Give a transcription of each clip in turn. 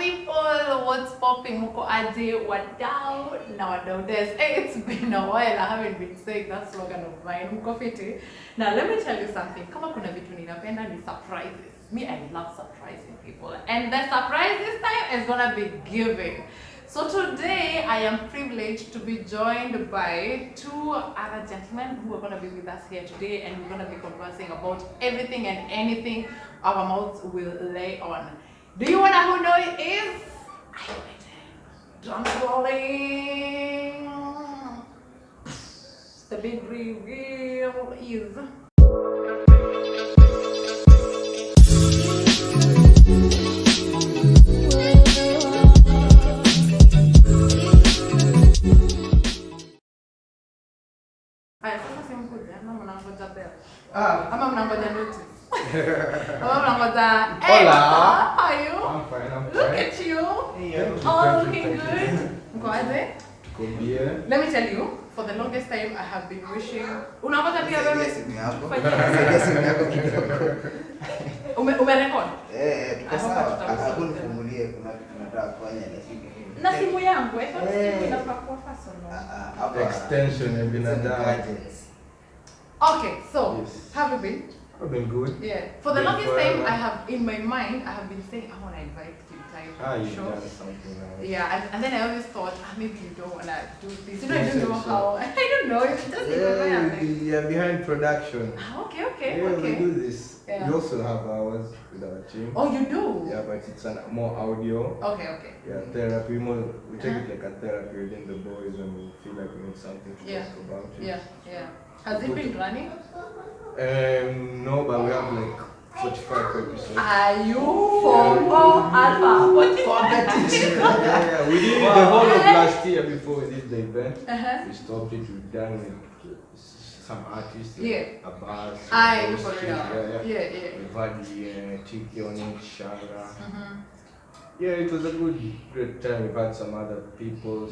people, what's popping? Muko aje, wadau, na wadau des. Hey, it's been a while. I haven't been saying that slogan of mine. Muko fiti. Now let me tell you something. Kama kuna vitu ninapenda ni surprises. Me, I love surprising people. And the surprise this time is gonna be giving. So today I am privileged to be joined by two other gentlemen who are going to be with us here today, and we're going to be conversing about everything and anything our mouths will lay on. Do you want to know who know it is? I waited. Drum rolling. The big reveal is... Ama mnangoja notice. Ama mnangoja. Hey, how are you? I'm fine. Look at you. All looking good. Mkoaje? Let me tell you, for the longest time I have been wishing. Unangoja pia wewe? Umerecord? Fungulie kuna tunataka kufanya lakini na simu yangu simu inapakua personal. Extension ya binadamu. Okay, so yes. Have you been? I've been good. Yeah. For the longest time, I have in my mind, I have been saying I want to invite Kim Tai. You've done something nice. Yeah, and then I always thought maybe you don't want to do this. You know, I don't know how. I don't know. It's just yeah, behind production. Okay. Yeah, we do this. Yeah. We also have ours with our team. Oh, you do? Yeah, but it's more audio. Okay. Yeah, therapy. We take it like a therapy within the boys when we feel like we need something to talk about. Yeah. Has it been running? No, but we have like 45 episodes. Are you for Alpha? What is Yeah, we did the whole of last year before we did the event. We stopped it. We've done with some artists. A bars. For real. Yeah. We've had Tiki on it, Shara. Yeah, it was a great time. We've had some other people.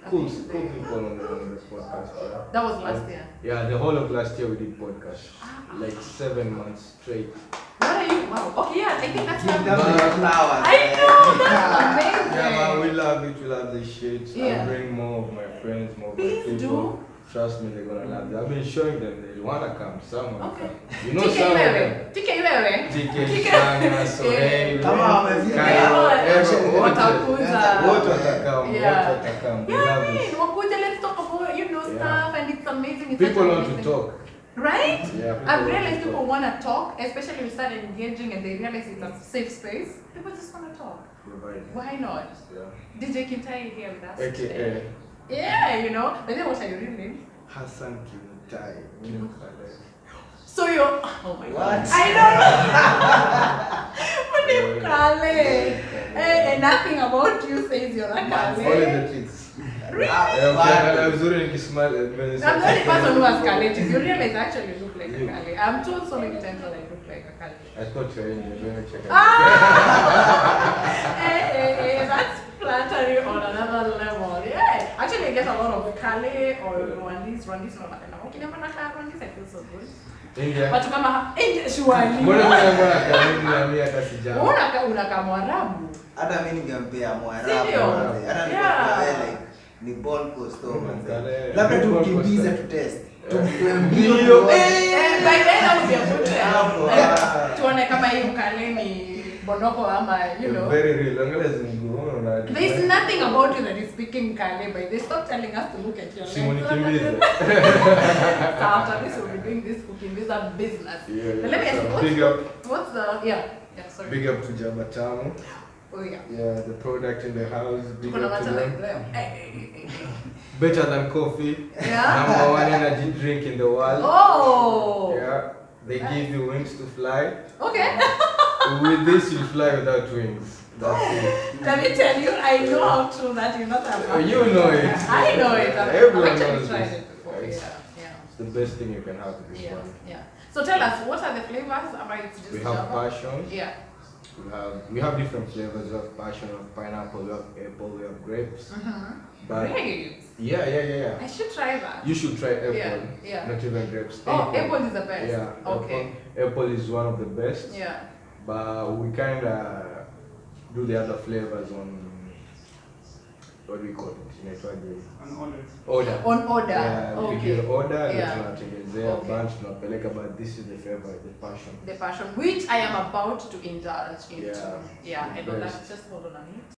Cool people on the podcast. Yeah. That was last year? Yeah, the whole of last year we did podcast. Like 7 months straight. What are you? Wow. Okay, yeah, I think that's flowers. I know, that's amazing. Yeah, man, we love it. We love this shit. Yeah. I bring more of my friends, more of my Please people. do. Trust me, they're gonna love it. I've been showing them they wanna come. Someone okay. Come. You know some of them. TK, Shana, Sohail, Wakuja, let's talk about, stuff, and it's amazing. It's people want to talk. Right? Yeah, I've realized people want to talk, especially when we start engaging and they realize it's a safe space. People just want to talk. Why not? Yeah. DJ Kintai here with us. AKA. Yeah, But then what are your real name? Hassan Kintai. So you're... Oh my God. What? I don't know. My name Kale. And nothing about you says you're a Kale. Only the kids. Really? I'm the only person who has Kale. You realize I actually look like a Kale. I'm told so many times that I look like a Kale. I thought you were in the check. Hey, that's flattery on another level. Yeah. Actually, I get a lot of Kale or Rwandese. Okay, never Rwandese, I feel so good. India. Watu kama India shwali. Unaka Mwarabu. Hata mimi ningempea Mwarabu. Hata like ni born coast labda tukimbiza tu test. Ndio. By then I will be able to tuone kama hii Kale ni Bonoko ama very real. There's nothing about you that is speaking Kale, but they stop telling us to look at your legs. So after this, we'll be doing this Kukimbiza business. But let me ask you, what's the, sorry. Big up to Jabatamu. Oh yeah. Yeah, the product in the house. Big up to them. Hey. Better than coffee. Yeah. Number 1 energy drink in the world. Oh. Yeah. They give you wings to fly. Okay. With this, you fly without wings. That's it. Let me tell you, I know how true that you're not a You know it. I know it. Everyone I've knows tried this. it before. It's the best thing you can have with this one. Yeah. So tell us, what are the flavors? We have passion. Yeah. We have different flavors. We have passion, we have pineapple, we have apple, we have grapes. Grapes? Yeah. I should try that. You should try apple. Yeah. Not even grapes. Apple is the best. Yeah. Okay. Apple is one of the best. Yeah. But we kind of do the other flavors on, what do we call it? Order. On order. Yeah, we Okay. do order and Yeah. tunatengenezea Okay. bunch tunapeleka, but this is the favorite, the passion. The passion, which I am about to indulge into. Yeah. I know that. Just hold on a minute.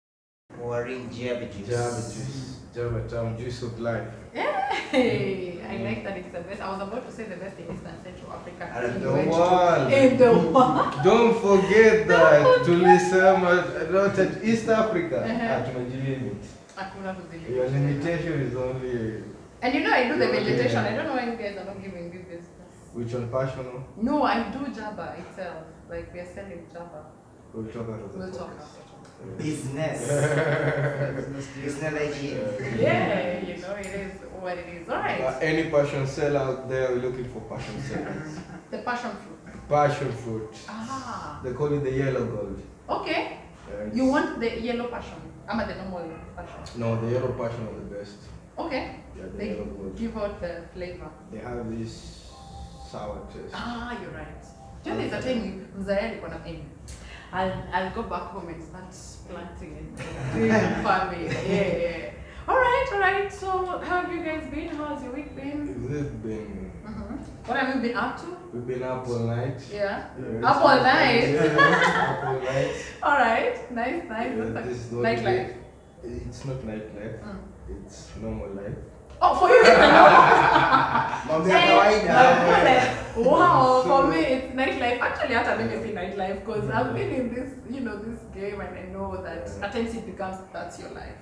Pouring Java juice. Java Town, juice of life. Hey, I like that it's the best. I was about to say the best in East and Central Africa. In the You went to- world. In the world. Don't forget that tulisema not at East Africa. Tunajilimit. Hakuna kuzidi. Your limitation is only And you know I do the Yeah. vegetation. I don't know why you guys are not giving me business. which one passion? No, I do Java itself. Like we are selling Java. We'll talk about We'll the talk focus. about it. Business. Business idea. Yeah, you know it is what it is. Alright. Any passion seller out there, we're looking for passion sellers. The passion fruit. Passion fruit. Ah. They call it the yellow gold. Okay. Yeah, You it's- want the yellow passion? I'm at the normal passion. No, the yellow passion is the best. Okay. Yeah, the They yellow gold. give out the flavor. They have this sour taste. Ah, you're right. Do you know there's a time Mzaya alikuwa na mimi? I'll go back home and start planting and doing farming. Yeah. Alright. So how have you guys been? How's your week been? We've been What have you been up to? we've been up all night. Yeah. Yeah, Up all night. up all night. Alright. Nice. Yeah, That's this is a not nightlife. It's not nightlife. It's normal life. Oh, for you it's a Mambo ya kawaida. Wow, for me it's nightlife. Actually, hata mimi si nightlife because I've been in this, this game and I know that at times it becomes that's your life.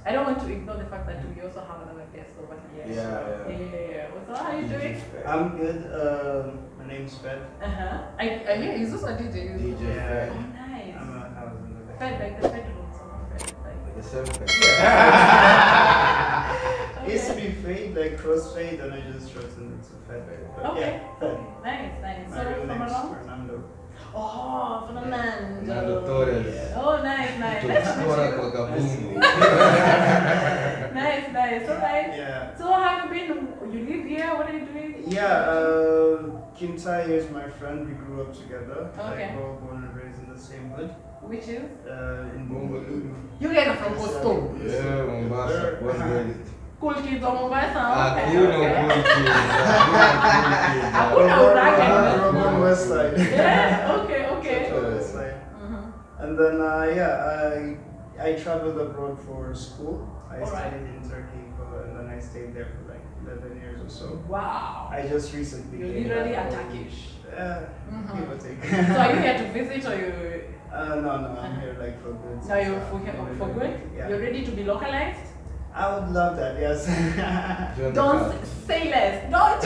I don't want to ignore the fact that we also have another guest over here. Yeah. So how are you doing? I'm good. My name's Fed. I hear he's also a DJ. DJ Yeah. Fed. Oh, nice. I'm a house in the back. Fed like the bedroom song. Fed like. The same thing. It used to be fade, like crossfade, and I just shortened it to Fed. But Okay. yeah, Fed. Nice. My So real from name's around? Fernando. Oh, Fernando Fernando. Torres. Oh, nice. Nice to Tuliskora meet kwa you. kabungu. Nice. Alright. Yeah. So how have you been? You live here? What are you doing? Yeah, Kintai is my friend. We grew up together. Okay. Like, we're all born and raised in the same hood. Which is? In Bungalulu. You guys are from Coastal. Yeah, Mombasa. Born raised. Cool kids of Mombasa. Okay. You know Okay. good kids. Hakuna uraka. From West Side. Yeah. Okay. West Side. And then, I traveled abroad for school. I Alright. studied in Turkey, and then I stayed there for like 11 years or so. Wow. I just recently You're came literally back a home. Turkish. Give or take. So are you here to visit or you? No, I'm here like for good. No, you're for good. Yeah. You're ready to be localized. I would love that, yes. Don't say less. Don't.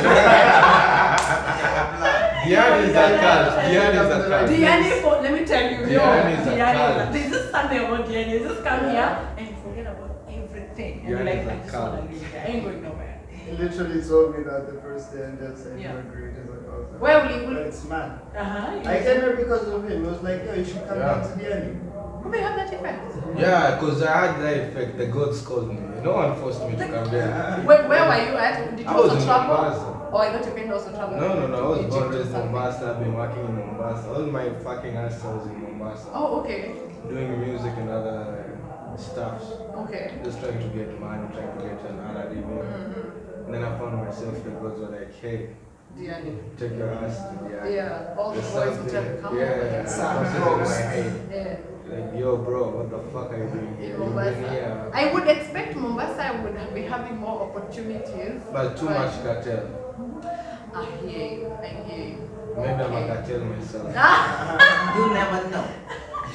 Diani is a cult. Diani is a cult. Diani, let me tell you, Diani is a cult. There's this Sunday about Diani. You just come here and forget about everything. And you're Diani like, is a I just want to cult. live here. I ain't going nowhere. He literally told me that the first day and just said, Yeah. you're great. He's like, oh, Where will you? but it's mad. Uh-huh. I came here because of him. He was like, yo, you should come Yeah. down to Diani. Who may have that effect? Yeah, because I had that effect. The gods called me. No one forced me to come there. Where were you at? Did you I was also in travel? Mombasa. Oh, I thought you can also travel. No, I was Egypt born or raised in something. Mombasa. I've been working in Mombasa. All my fucking ass I was in Mombasa. Oh, okay. Doing music and other stuff. Okay. Just trying to get money, trying to get another living. And then I found myself, the gods were like, hey, Diani. take your ass to the eye. Yeah, all the There's boys will something- tell you, come yeah, over. something in my head. Yeah. Like, yo, bro, what the fuck are you doing here? In You've been Mombasa. here. I would expect Mombasa would be having more opportunities. But too much cartel. I hear you. Maybe I'm a Okay. cartel myself. You never know.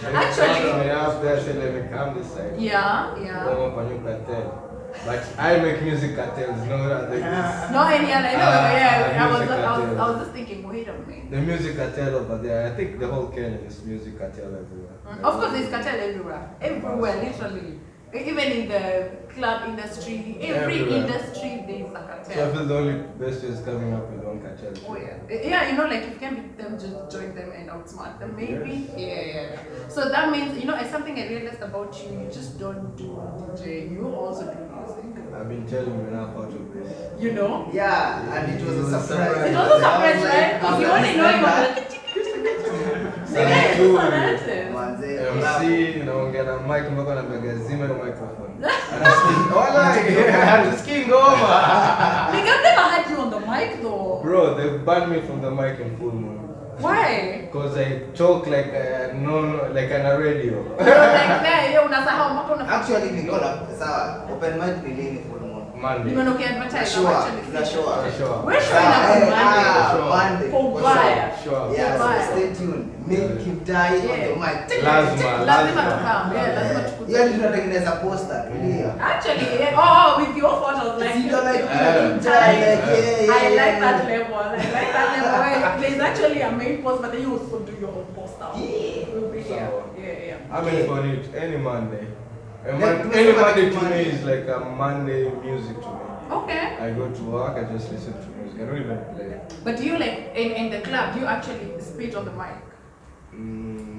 Actually- me up there, say, let me come this side. Yeah. Come up and you cartel. But I make music cartels, no other things. No, any other. I know. Yeah. I music was cartel. just thinking. Wait a minute. The music cartel over there, I think the whole Kenya is music cartel everywhere. Of course, there's cartel everywhere. Everywhere, literally. Even in the club industry, every Everywhere. industry, there's a So I cartel. feel the only best is coming up with one cartel. Oh yeah. Yeah, like if you can beat them, just join them and outsmart them, maybe. Yeah. So that means, it's something I realized about you. You just don't do DJ. You also do music. I've been telling you enough out of this. Yeah, and it was a surprise. It was a surprise, right? Because you only know you were like, the guy is also an artist. Manze, MC, naongea na mic mpaka napiga zima na microphone. I had to skin ngoma. Like I've never had you on the mic though. Bro, they've banned me from the mic in full moon. Why? Because I talk like like on a radio. Like there, unasahau mpaka unafanya. Actually niko na sawa. Open mic ni lini full moon? Monday. Nimeona ukiadvertise Sure. actually. Sure. We're showing up on Monday. Monday. For buyer. Sure. Yeah, Buyer. so stay tuned. Make him die on the mic. Lazima tukam. Yeah, lazima tukam. Yeah, tunatengeneza poster tulia. Actually, yeah. With your photos, like, Is it like I like that level. I like that level. Where there's actually a main post, but then you also do your own poster. Yeah. We'll be here. So, Yeah. I'm in for it any Monday. Like, Any Monday to Monday. me is like a Monday music to me. Okay. I go to work, I just listen to music. I don't even play. But do you like in the club? Do you actually spit on the mic?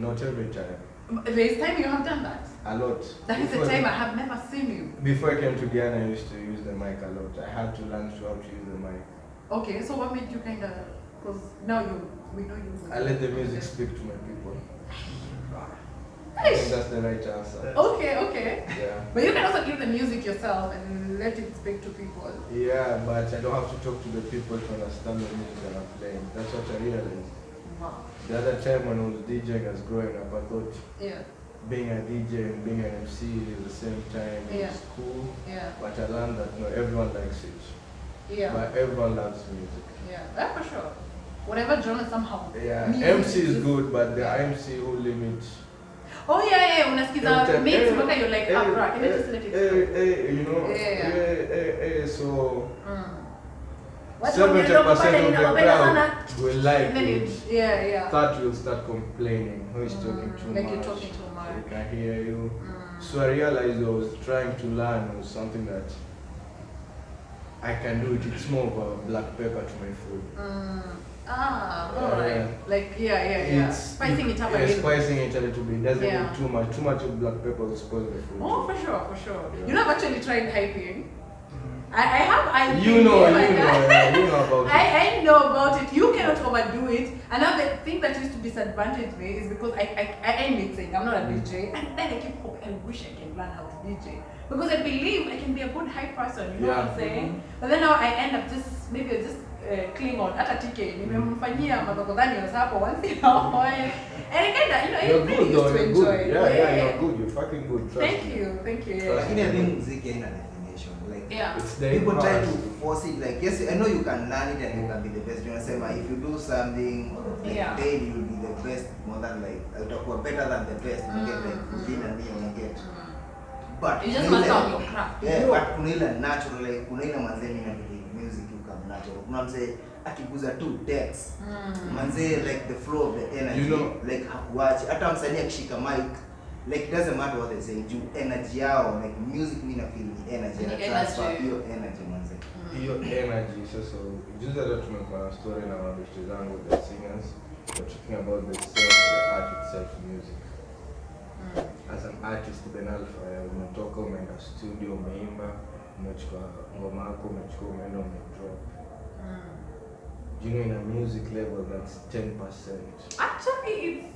Not every time. There's time you have done that. A lot. That is the time I have never seen you. Before I came to Diani, I used to use the mic a lot. I had to learn how to use the mic. Okay, so what made you because now we know you. I let the music speak to my people. I think that's the right answer. Okay. Yeah. But you can also give the music yourself and let it speak to people. Yeah, but I don't have to talk to the people to understand the music that I'm playing. That's what I realized. Wow. The other time when I was DJing as growing up, I thought Yeah. being a DJ and being an MC at the same time Yeah. is cool. Yeah. But I learned that no, everyone likes it. Yeah. But everyone loves music. Yeah, for sure. Whatever genre somehow. Yeah, music MC is good, but the MC who limits. Oh yeah, unasikiza mix mpaka you're like hey, upright. Can you just let it go? You know, Yeah. so Watu 70% of the wanapenda sana. crowd will like And then it. yeah. That will start complaining. Who is talking too Like much? you're talking too much. We can hear you. So I realized I was trying to learn was something that I can do it. It's more of a black pepper to my food. Alright. Like yeah. Spicing it up a Yeah, little. spicing it a little bit. Doesn't Yeah. need too much. Too much of black pepper will spoil the food. Oh, for sure. Yeah. You know, I've actually tried hyping. I You know about it. I know about it. You cannot overdo it. Another thing that used to disadvantage me is because I am mixing. I'm not a DJ, and then I keep hoping. I wish I can learn how to DJ because I believe I can be a good hype person. You know what I'm saying? But then now I end up just cling on at a TK. Nimemfanyia madhogodhani hapo once in a while. And I kinda, You're I really good though, used to you're enjoy good. it. Yeah, you're good. You're fucking good. Trust Thank me. you. Lakini I think muziki haina definition. Like Yeah. It's the people try to past. force it. Like yes, I know you can learn it and you can be the best. You know, say if you do something like Yeah. daily, you'll be the best more than like utakuwa better than the best. You get like within and you get. But You just kuna must ile- have your craft. Yeah, but kuna ile natural like kuna ile manzeni na music you come natural. Kuna mzee akiguza tu decks. Manzee like the flow of the energy. You know, like hakuachi hata msanii akishika mic like it doesn't matter what they say juu energy yao like music mimi na feel ni energy Ni na transfer energy. hiyo energy manzee. Hiyo energy sasa juzi hata tumekuwa na story na wabishi zangu the singers we're talking about the art itself music. As an artist Ben Alpha umetoka umeenda studio umeimba umechukua ngoma yako umechukua umeenda umedrop. You know in a music level that's 10%. Actually, it's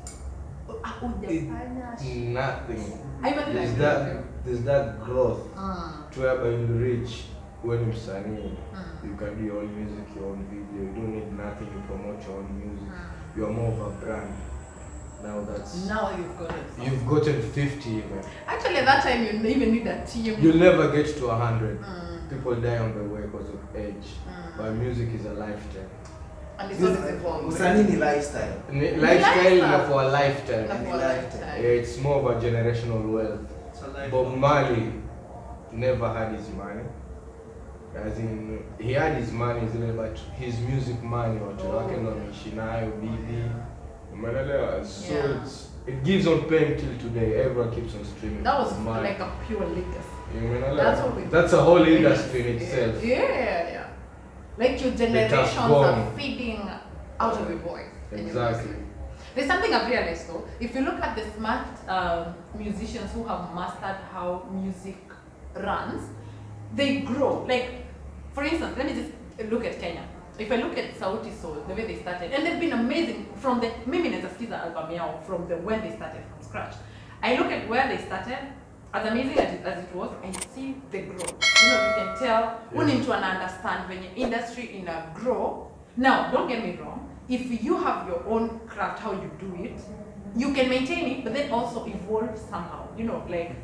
Nothing. I even There's like there's that growth to whereby you reach when you're sunny. You can do your own music, your own video. You don't need nothing. You promote your own music. You are more of a brand. Now that's Now you've got it. you've gotten 50 even. Actually, at that time you even need a team. You'll never get to 100. People die on the way because of age. But music is a lifetime. And it's always evolving. Usanii ni lifestyle. Lifestyle for a lifetime. Like for a lifetime. It's more of a generational wealth. Bob Marley never had his money. As in, he had his money, but his music money, watu wake ndo ameishi nayo bibi. Umeelewa? So Yeah. it gives on pain till today. Everyone keeps on streaming. That was Marley. like a pure legacy. Umeelewa? That's what we That's a whole industry in itself. Yeah. Like your has generations gone. are feeding out of your voice. and your Exactly. music. There's something I've realized though. If you look at the smart musicians who have mastered how music runs, they grow. Like, for instance, let me just look at Kenya. If I look at Sauti Sol, the way they started, and they've been amazing from the mimi naeza skiza album yao from the when they started from scratch. I look at where they started, as amazing as it was, I see the growth. You know, you can tell, when into an understand when your industry in a grow. Now, don't get me wrong, if you have your own craft, how you do it, you can maintain it, but then also evolve somehow. You know, like,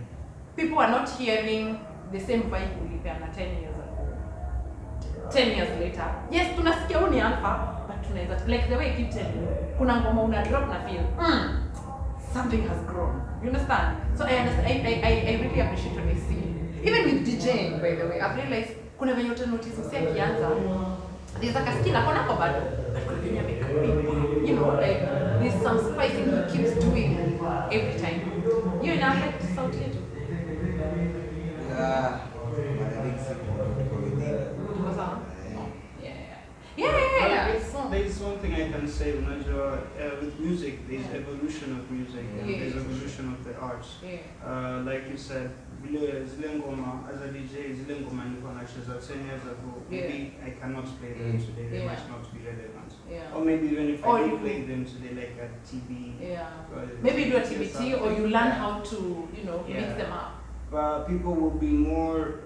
people are not hearing the same vibe ulipeana 10 years ago. 10 years later. Yes, tunasikia huu ni alpha, but tunaweza, like the way I keep telling you, kuna ngoma una drop na feel, something has grown. You understand? So I understand. I really appreciate what I see. Even with DJing, by the way, I've realized kuna venye uta notice msi akianza, there's like a skill akona kwa bado, but kuna venye ameka you know, like there's some spicing he keeps doing every time. You in affect sauti yetu? Yeah, There's one thing I can say, unajua, with music, there's evolution of music, and there's evolution of the arts. Like you said, zile ngoma, as a DJ, zile ngoma nilikuwa nacheza 10 years ago, maybe I cannot play them today, they might not be relevant. Or maybe even if I do play them today, like at TV. Maybe you do a TBT, or you learn how to, you know, mix them up. But people will be more,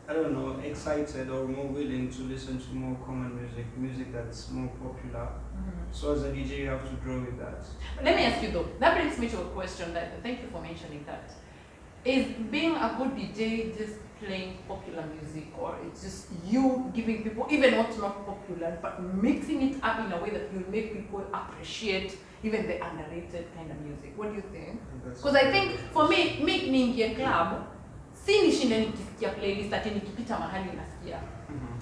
I don't know, excited or more willing to listen to more common music that's more popular. So as a DJ, you have to grow with that. Let me ask you though, that brings me to a question that, thank you for mentioning that. Is being a good DJ just playing popular music, or it's just you giving people, even what's not popular, but mixing it up in a way that will make people appreciate even the underrated kind of music? What do you think? Because I think for me niingie club, si nishinde nikisikia playlist ati nikipita mahali nasikia.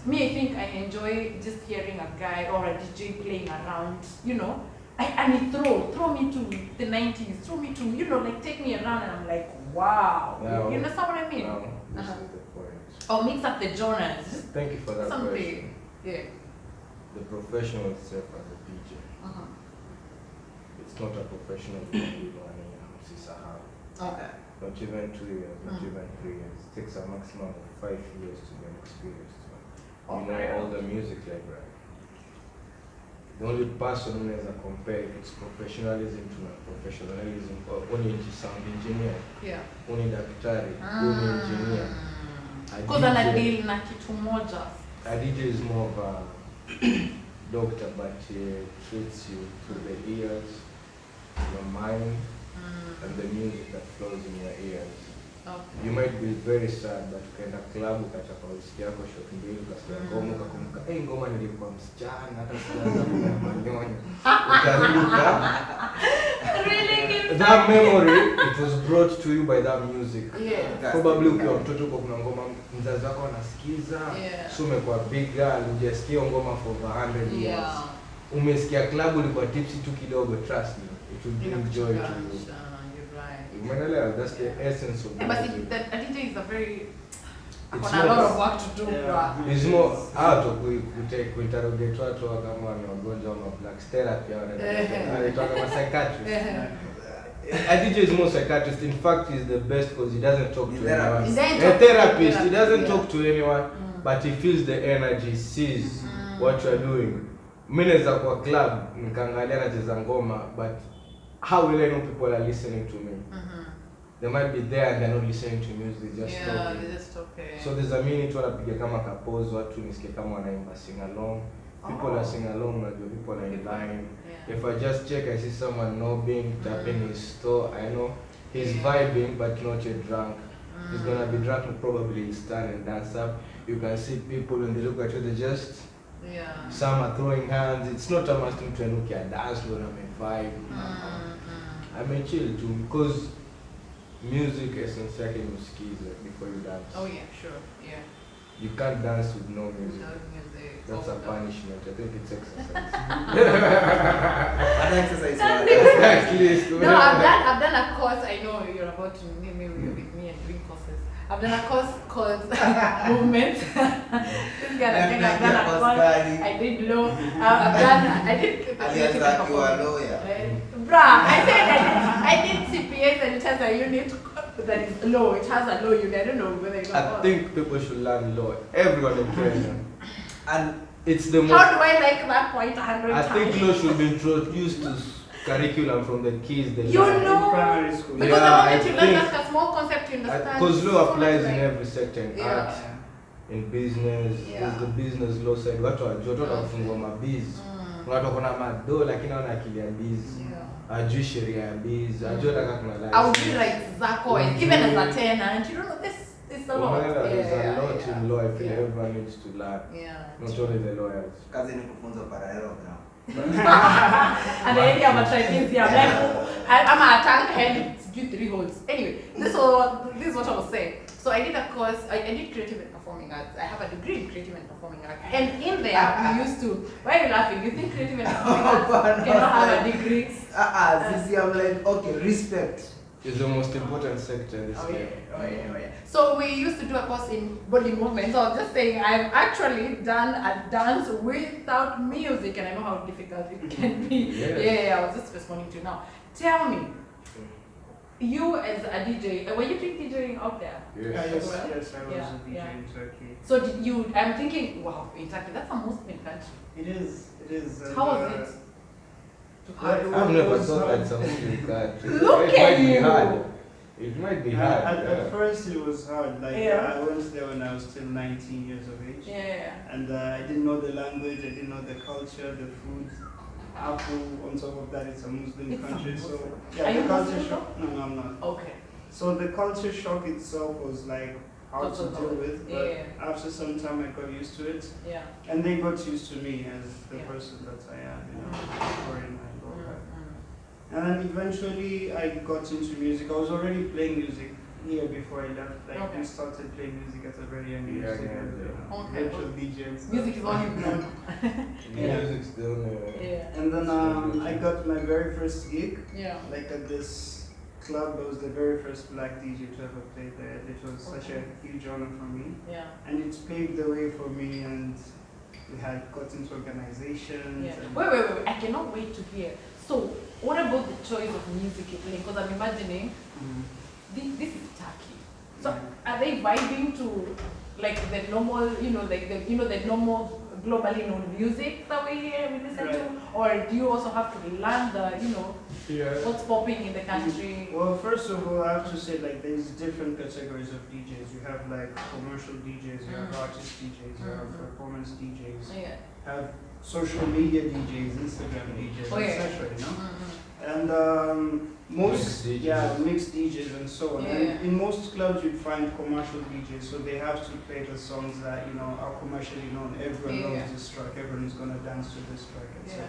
Me, I think I enjoy just hearing a guy or a DJ playing around, you know, and he throw me to the 90s, throw me to, you know, like take me around, and I'm like, wow. No, you understand what I mean? No, this is the point. Or mix up the genres. Thank you for that question. Yeah. The professional itself as a DJ, it's not a professional thing. Okay. Not even 2 years, not even 3 years. It takes a maximum of 5 years to get experienced. You know all the music library. The only person who knows compare if it's professionalism to non-professionalism, or only sound engineer, only daktari, only engineer. Because I deal na kitu moja. A DJ is more of a doctor, but he treats you through the ears, your mind, and the music that flows in your ears. You might be very sad, but ukaenda club ukachapa whisky yako shot mbili ukasikia ngoma ukakumbuka, ngoma nilikuwa msichana hata sijaanza kunywa manyonya. Utarudi that memory, it was brought to you by that music. Probably ukiwa mtoto kwa kuna ngoma mzazi wako anasikiza, so umekuwa big girl, hujasikia ngoma for over 100 years. Umesikia club ulikuwa tipsy tu kidogo, trust me, it will bring joy to you. That's the essence of music. But a DJ is a very, a lot of work to do. It's more out of kuinterrogate watu kama ni wagonjwa ama black therapy kama psychiatrist. A DJ is more psychiatrist. In fact, he's the best because he doesn't talk to anyone. A therapist, he doesn't talk to anyone, but he feels the energy, sees what you're doing. Mimi naweza kwa club nikaangalia nacheza ngoma, but how will I know people are listening to me? They might be there and they're not listening to music, they're just talking. They're just talking. So there's a minute wanapiga kama kapozo, watu nisikie kama wanaimba sing along. People are sing along, people are in line. If I just check, I see someone nobbing, tapping his toe, I know he's vibing but not yet drunk. He's gonna be drunk and probably stand and dance up. You can see people when they look at you, they just some are throwing hands. It's not a must to look at dance floor and vibe. I may chill too because music essence yake ni usikize before you dance. Oh yeah, sure, yeah. You can't dance with no music. No music. That's a punishment. I think it's exercise. An exercise. At least. No, I've done a course. I know you're about to maybe with me and doing courses. I've done a course called movement. This guy, I think I've done a course. I did law. I did. Alianza kuwa lawyer. Bruh, I did CPS and it has a unit that is law. It has a law unit. I don't know whether you know. I think people should learn law. Everyone in Kenya. And it's the most. How do I like that point 100 times? I think law should be introduced to curriculum from the kids. They You learn. know, In primary school. because Yeah, the I moment you learn think- like a small concept, you understand. Because law so applies much, in like- every sector, in Yeah. art, in business. Yeah. There's the business law side. Watu wanafungua mabiz. Watu wako na mado lakini hawana akili ya biz. Ajui sheria ya biz. Ajui hata kama kuna license. Aujui rights zako, even as a tenant, you don't know this is a lot. There's a lot in law. I feel everyone needs to learn. Yeah. Not only the lawyers. Kazi ni kufunza parallelogram. And then you have a Chinese, yeah, like, I'm a tank and it's due 3 holes. Anyway, this is what I was saying. So I did a course, I did creative and performing arts. I have a degree in creative and performing arts. And in there, we used to, why are you laughing? You think creative and performing arts cannot have a degree? Sisi, I'm like, okay, respect. It's the most important sector in this game. So we used to do a course in body movement. So I was just saying, I've actually done a dance without music, and I know how difficult it can be. Yes. I was just responding to you now. Tell me, you as a DJ, were you doing DJing out there? Yes. Yes, I was Yeah, a DJ yeah. in Turkey. So did you? I'm thinking, wow, in Turkey, that's a Muslim country. It is. And, How was it? I've never thought that something like that. Look It might at be you. hard. It might be hard. At first it was hard. Like Yeah. I went there when I was still 19 years of age. Yeah. And I didn't know the language, I didn't know the culture, the food. Apple, on top of that, it's a Muslim It's a country. Muslim. So, Are yeah, you the culture Muslim shock. No, I'm not. Okay. So, the culture shock itself was like hard to Totally. deal with. But Yeah. after some time, I got used to it. Yeah. And they got used to me as the Yeah. person that I am, you know, Mm. foreign and all that. Mm. And then eventually I got into music. I was already playing music here before I left. Like Okay. we started playing music at a very young age. Yeah, together, yeah, you know, Okay. virtual DJ and stuff. Music is all you've known. Yeah. Music's done. Yeah. And then I got my very first gig, Yeah. like at this club. I was the very first black DJ to ever play there. It was such a huge honor for me. Yeah. And it's paved the way for me, and we had got into organizations. Yeah. And Wait. I cannot wait to hear. So, what about the choice of music you're playing? Because I'm imagining Mhm. this is Turkey. So, are they vibing to like the normal, the normal globally known music that we listen to, or do you also have to learn the, what's popping in the country? Well, first of all, I have to say, like, there's different categories of DJs. You have, like, commercial DJs, you have artist DJs, you have performance DJs, Yeah. have social media DJs, Instagram DJs, Oh, yeah. etc., you know? Mm-hmm. And Mixed DJs. mixed DJs and so on. Yeah. And in most clubs, you'd find commercial DJs, so they have to play the songs that, are commercially known. Everyone Yeah. knows this track, everyone is going to dance to this track, etc.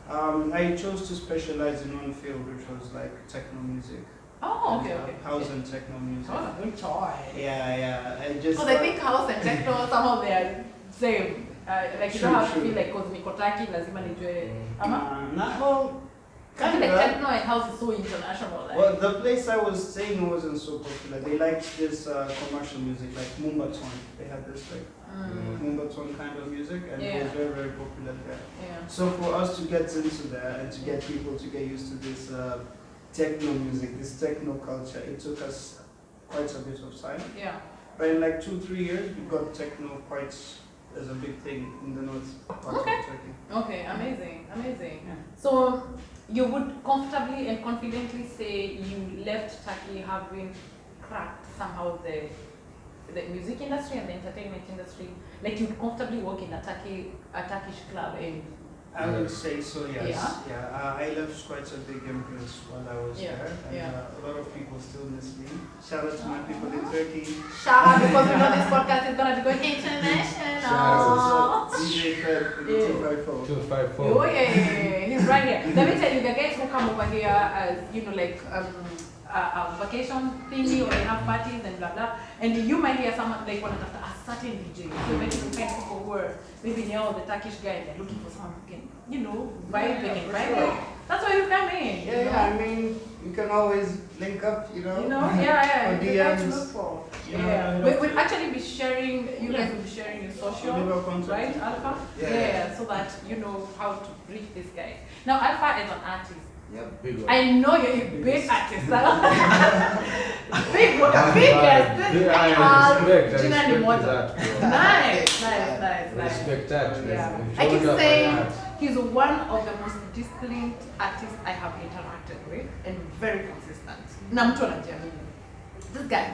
Yeah. I chose to specialize in one field, which was like techno music. Oh, and, okay. House and techno music. Oh, good choice. Yeah. I just. Because I think house and techno, somehow they are same. Like you don't have to True. feel like because niko Turkey lazima nijue. Ama? I feel like kinda. techno and house is so international. Like. Well, the place I was staying wasn't so popular. They liked this commercial music, like Mumbaton. They had this like Mumbaton kind of music, and it was very, very popular there. Yeah. So for us to get into there and to get people to get used to this techno music, this techno culture, it took us quite a bit of time. Yeah. But in like 2-3 years, we got techno quite as a big thing in the north part of Turkey. Okay, amazing. So you would comfortably and confidently say you left Turkey having cracked somehow the music industry and the entertainment industry. Like you'd comfortably work in a Turkish club and I would say so, yes. Yeah. I left quite a big imprint while I was there, and a lot of people still miss me. Shout out to my people in Turkey. shout out because we know this podcast is gonna be going international. DJ Fred, 254. 254. Oh yeah, he's right here. Let me tell you, the guys who come over here as like a vacation thingy or they have parties and blah blah, and you might hear someone like one after a certain DJ. So maybe you find people who are maybe now the Turkish guy and they're looking for someone who can, vibing and vibing. That's why you come in. Yeah, I mean, you can always link up, Yeah, or it's the guy to DMs. look for. You know, Yeah, you know. we'll actually be sharing. You guys will be sharing your social, Leave our contact. right, Alpha? Yeah. So that you know how to reach this guy. Now, Alpha is an artist. Yep. Big one. I know you're a big artist. Big one, biggest. I respect Gina that, Limoto. bro. Nice. Respect that. Yeah. If I you keep want to saying, have He's one of the most disciplined artists I have interacted with and very consistent. Na mtu anajiamini. This guy,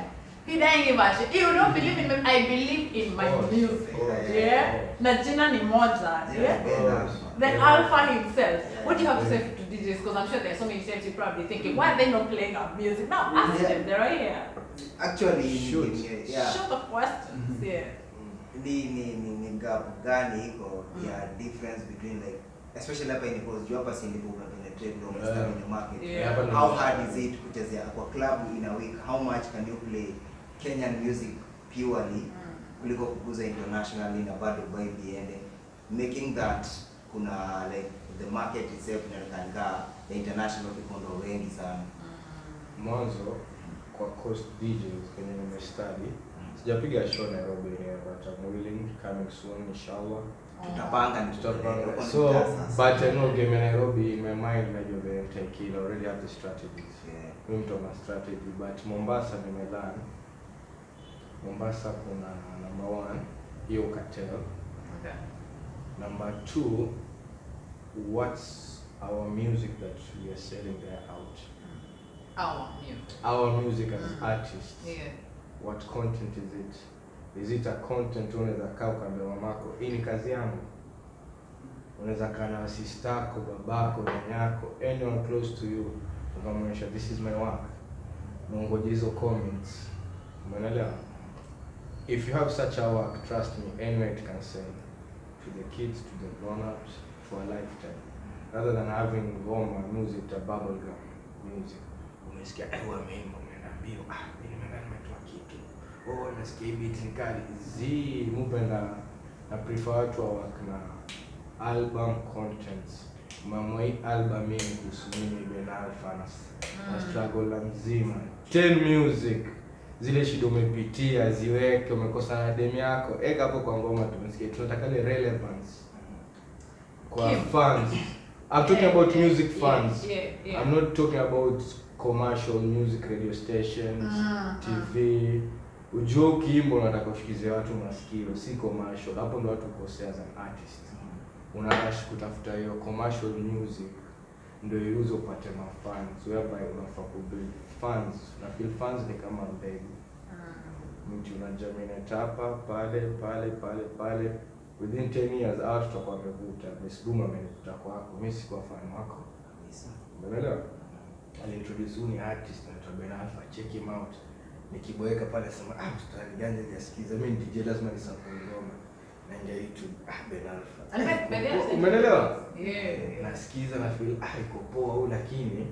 he doesn't give a shit. You don't believe in me, I believe in my music. Yeah? Na jina ni moja. Yeah? The alpha himself. What do you have to say to DJs? Because I'm sure there are so many times you're probably thinking, why are they not playing our music? Now ask them, they're right here. Actually, Shoot the questions. Yeah. Ni gap gani iko ya difference between like especially hapa in because you hapa si ndipo penetrate in the market. Yeah. How hard is it kuchezea kwa club in a week? How much can you play Kenyan music purely kuliko kukuza internationally na bado vibe iende, making that kuna like the market itself inaonekana the international people ndo wengi sana. Mwanzo kwa coast DJs kwenye nimestudy sijapiga show Nairobi but I'm willing, coming soon inshallah. Tutapanga. So but I know game in Nairobi in my mind najua vile nitaikila, already have the strategies. Mimi mtu ana strategy, but Mombasa nimelearn. Mombasa kuna number 1 hiyo cartel. Okay. Number 2, what's our music that we are selling there out? Our music as artists. Yeah. What content is it? Is it a content unaweza kaa ukaambia mamako, hii ni kazi yangu? Unaweza kaa na sistako, babako, nyanyako, anyone close to you, ukamwonyesha this is my work. Ungoje hizo comments. Umeelewa? If you have such a work, trust me, anyone can sell. To the kids, to the grown-ups, for a lifetime. Rather than having Roma music, a bubblegum music. Umesikia, wameimba, umeambiwa, mimi nimetoa kitu. Nasikia beat ni kali. Mupenda na prefer watu wa work na album contents. Mama hii album mimi kuhusu mimi Ben Alpha na struggle la mzima. 10 music. Zile shida umepitia, ziweke, umekosa na demu yako. Eka hapo kwa ngoma tumesikia. Tunataka ile relevance. Kwa fans. I'm talking about music fans. Yeah. I'm not talking about commercial music radio stations, TV. Ujue ukiimba unataka kufikiria watu masikio, si commercial. Hapo ndo watu kosea as an artist. Unarush kutafuta hiyo commercial music ndio iuze upate mafans. Whereby unafaa kubuild fans. Na feel fans ni kama mbegu. Mtu unajaminate hapa, pale. Within 10 years out tutakuwa tumevuta. Miss Boom amenikuta kwako. Mimi si kwa fan wako. Umeelewa? Alintroduce ni artist na Ben Alpha, check him out. Nikiboeka pale sema mstari gani hajasikiza, mimi DJ lazima nisapoti ngoma. Naingia YouTube Ben Alpha. Umeelewa? Yeah. Nasikiza na feel iko poa au lakini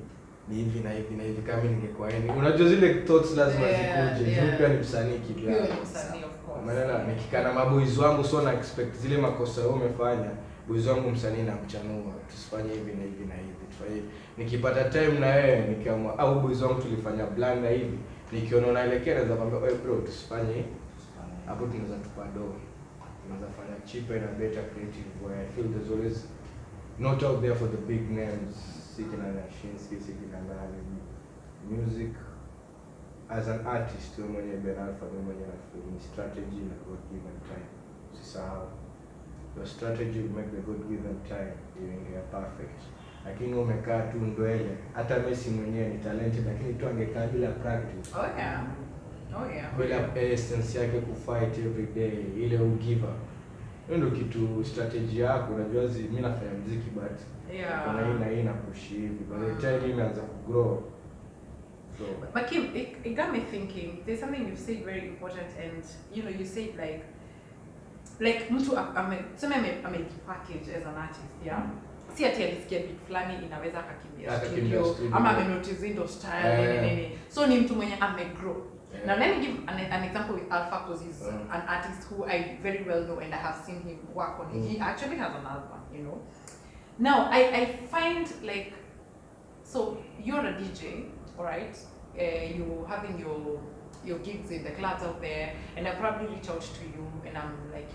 ni hivi na hivi kama ningekuwa yeye. Unajua zile thoughts lazima zikuje. Mimi pia ni msanii kivyake. You're msanii of course. Umeelewa? Nikikana maboys wangu so na expect zile makosa wao umefanya. Boys wangu msanii na mchanua. Tusifanye hivi na hivi. Tufanye hivi. Nikipata time na wewe nikiamua au boys wangu tulifanya blunder hivi. Nikiona unaelekea naweza kwambia bro tusifanye hapo, tunaweza tupado. Tunaweza fanya cheaper and better creative where I feel there's always not out there for the big names. Sitting on a Shinski, sitting on music as an artist, wewe mwenye Ben Alpha, wewe mwenye ni strategy na God given time. Usisahau. Your strategy will make the God given time you perfect. Lakini umekaa tu ndwele. Hata Messi mwenyewe ni talented lakini tu angekaa bila practice. Oh yeah. Bila essence yake kufight every day, ile ugiver. Hiyo ndio kitu strategy yako. Unajua mimi nafanya muziki but kuna hii na push hivi. By the time imeanza kugrow. So but Kim, it got me thinking. There's something you've said very important, and you said like mtu package as an artist, yeah. Si ati alisikia beat fulani inaweza akakimbia studio ama amenotice ndo style nini. So ni mtu mwenye amegrow. Now let me give an example with Alpha because he's an artist who I very well know and I have seen him work on it. He actually has an album, Now I find like, so you're a DJ, alright? You having your gigs in the clubs out there, and I probably reach out to you and I'm like,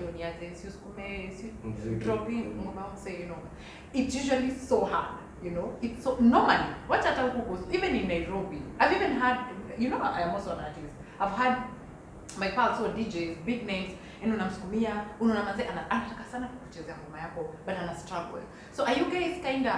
drop in, say, it's usually so hard, it's so normally what even in Nairobi, I've even had, I am also an artist, I've had my pals who are DJs, big names, yani unamsukumia, unaona mzee anataka sana kuchezea ngoma yako but ana struggle. So are you guys kind of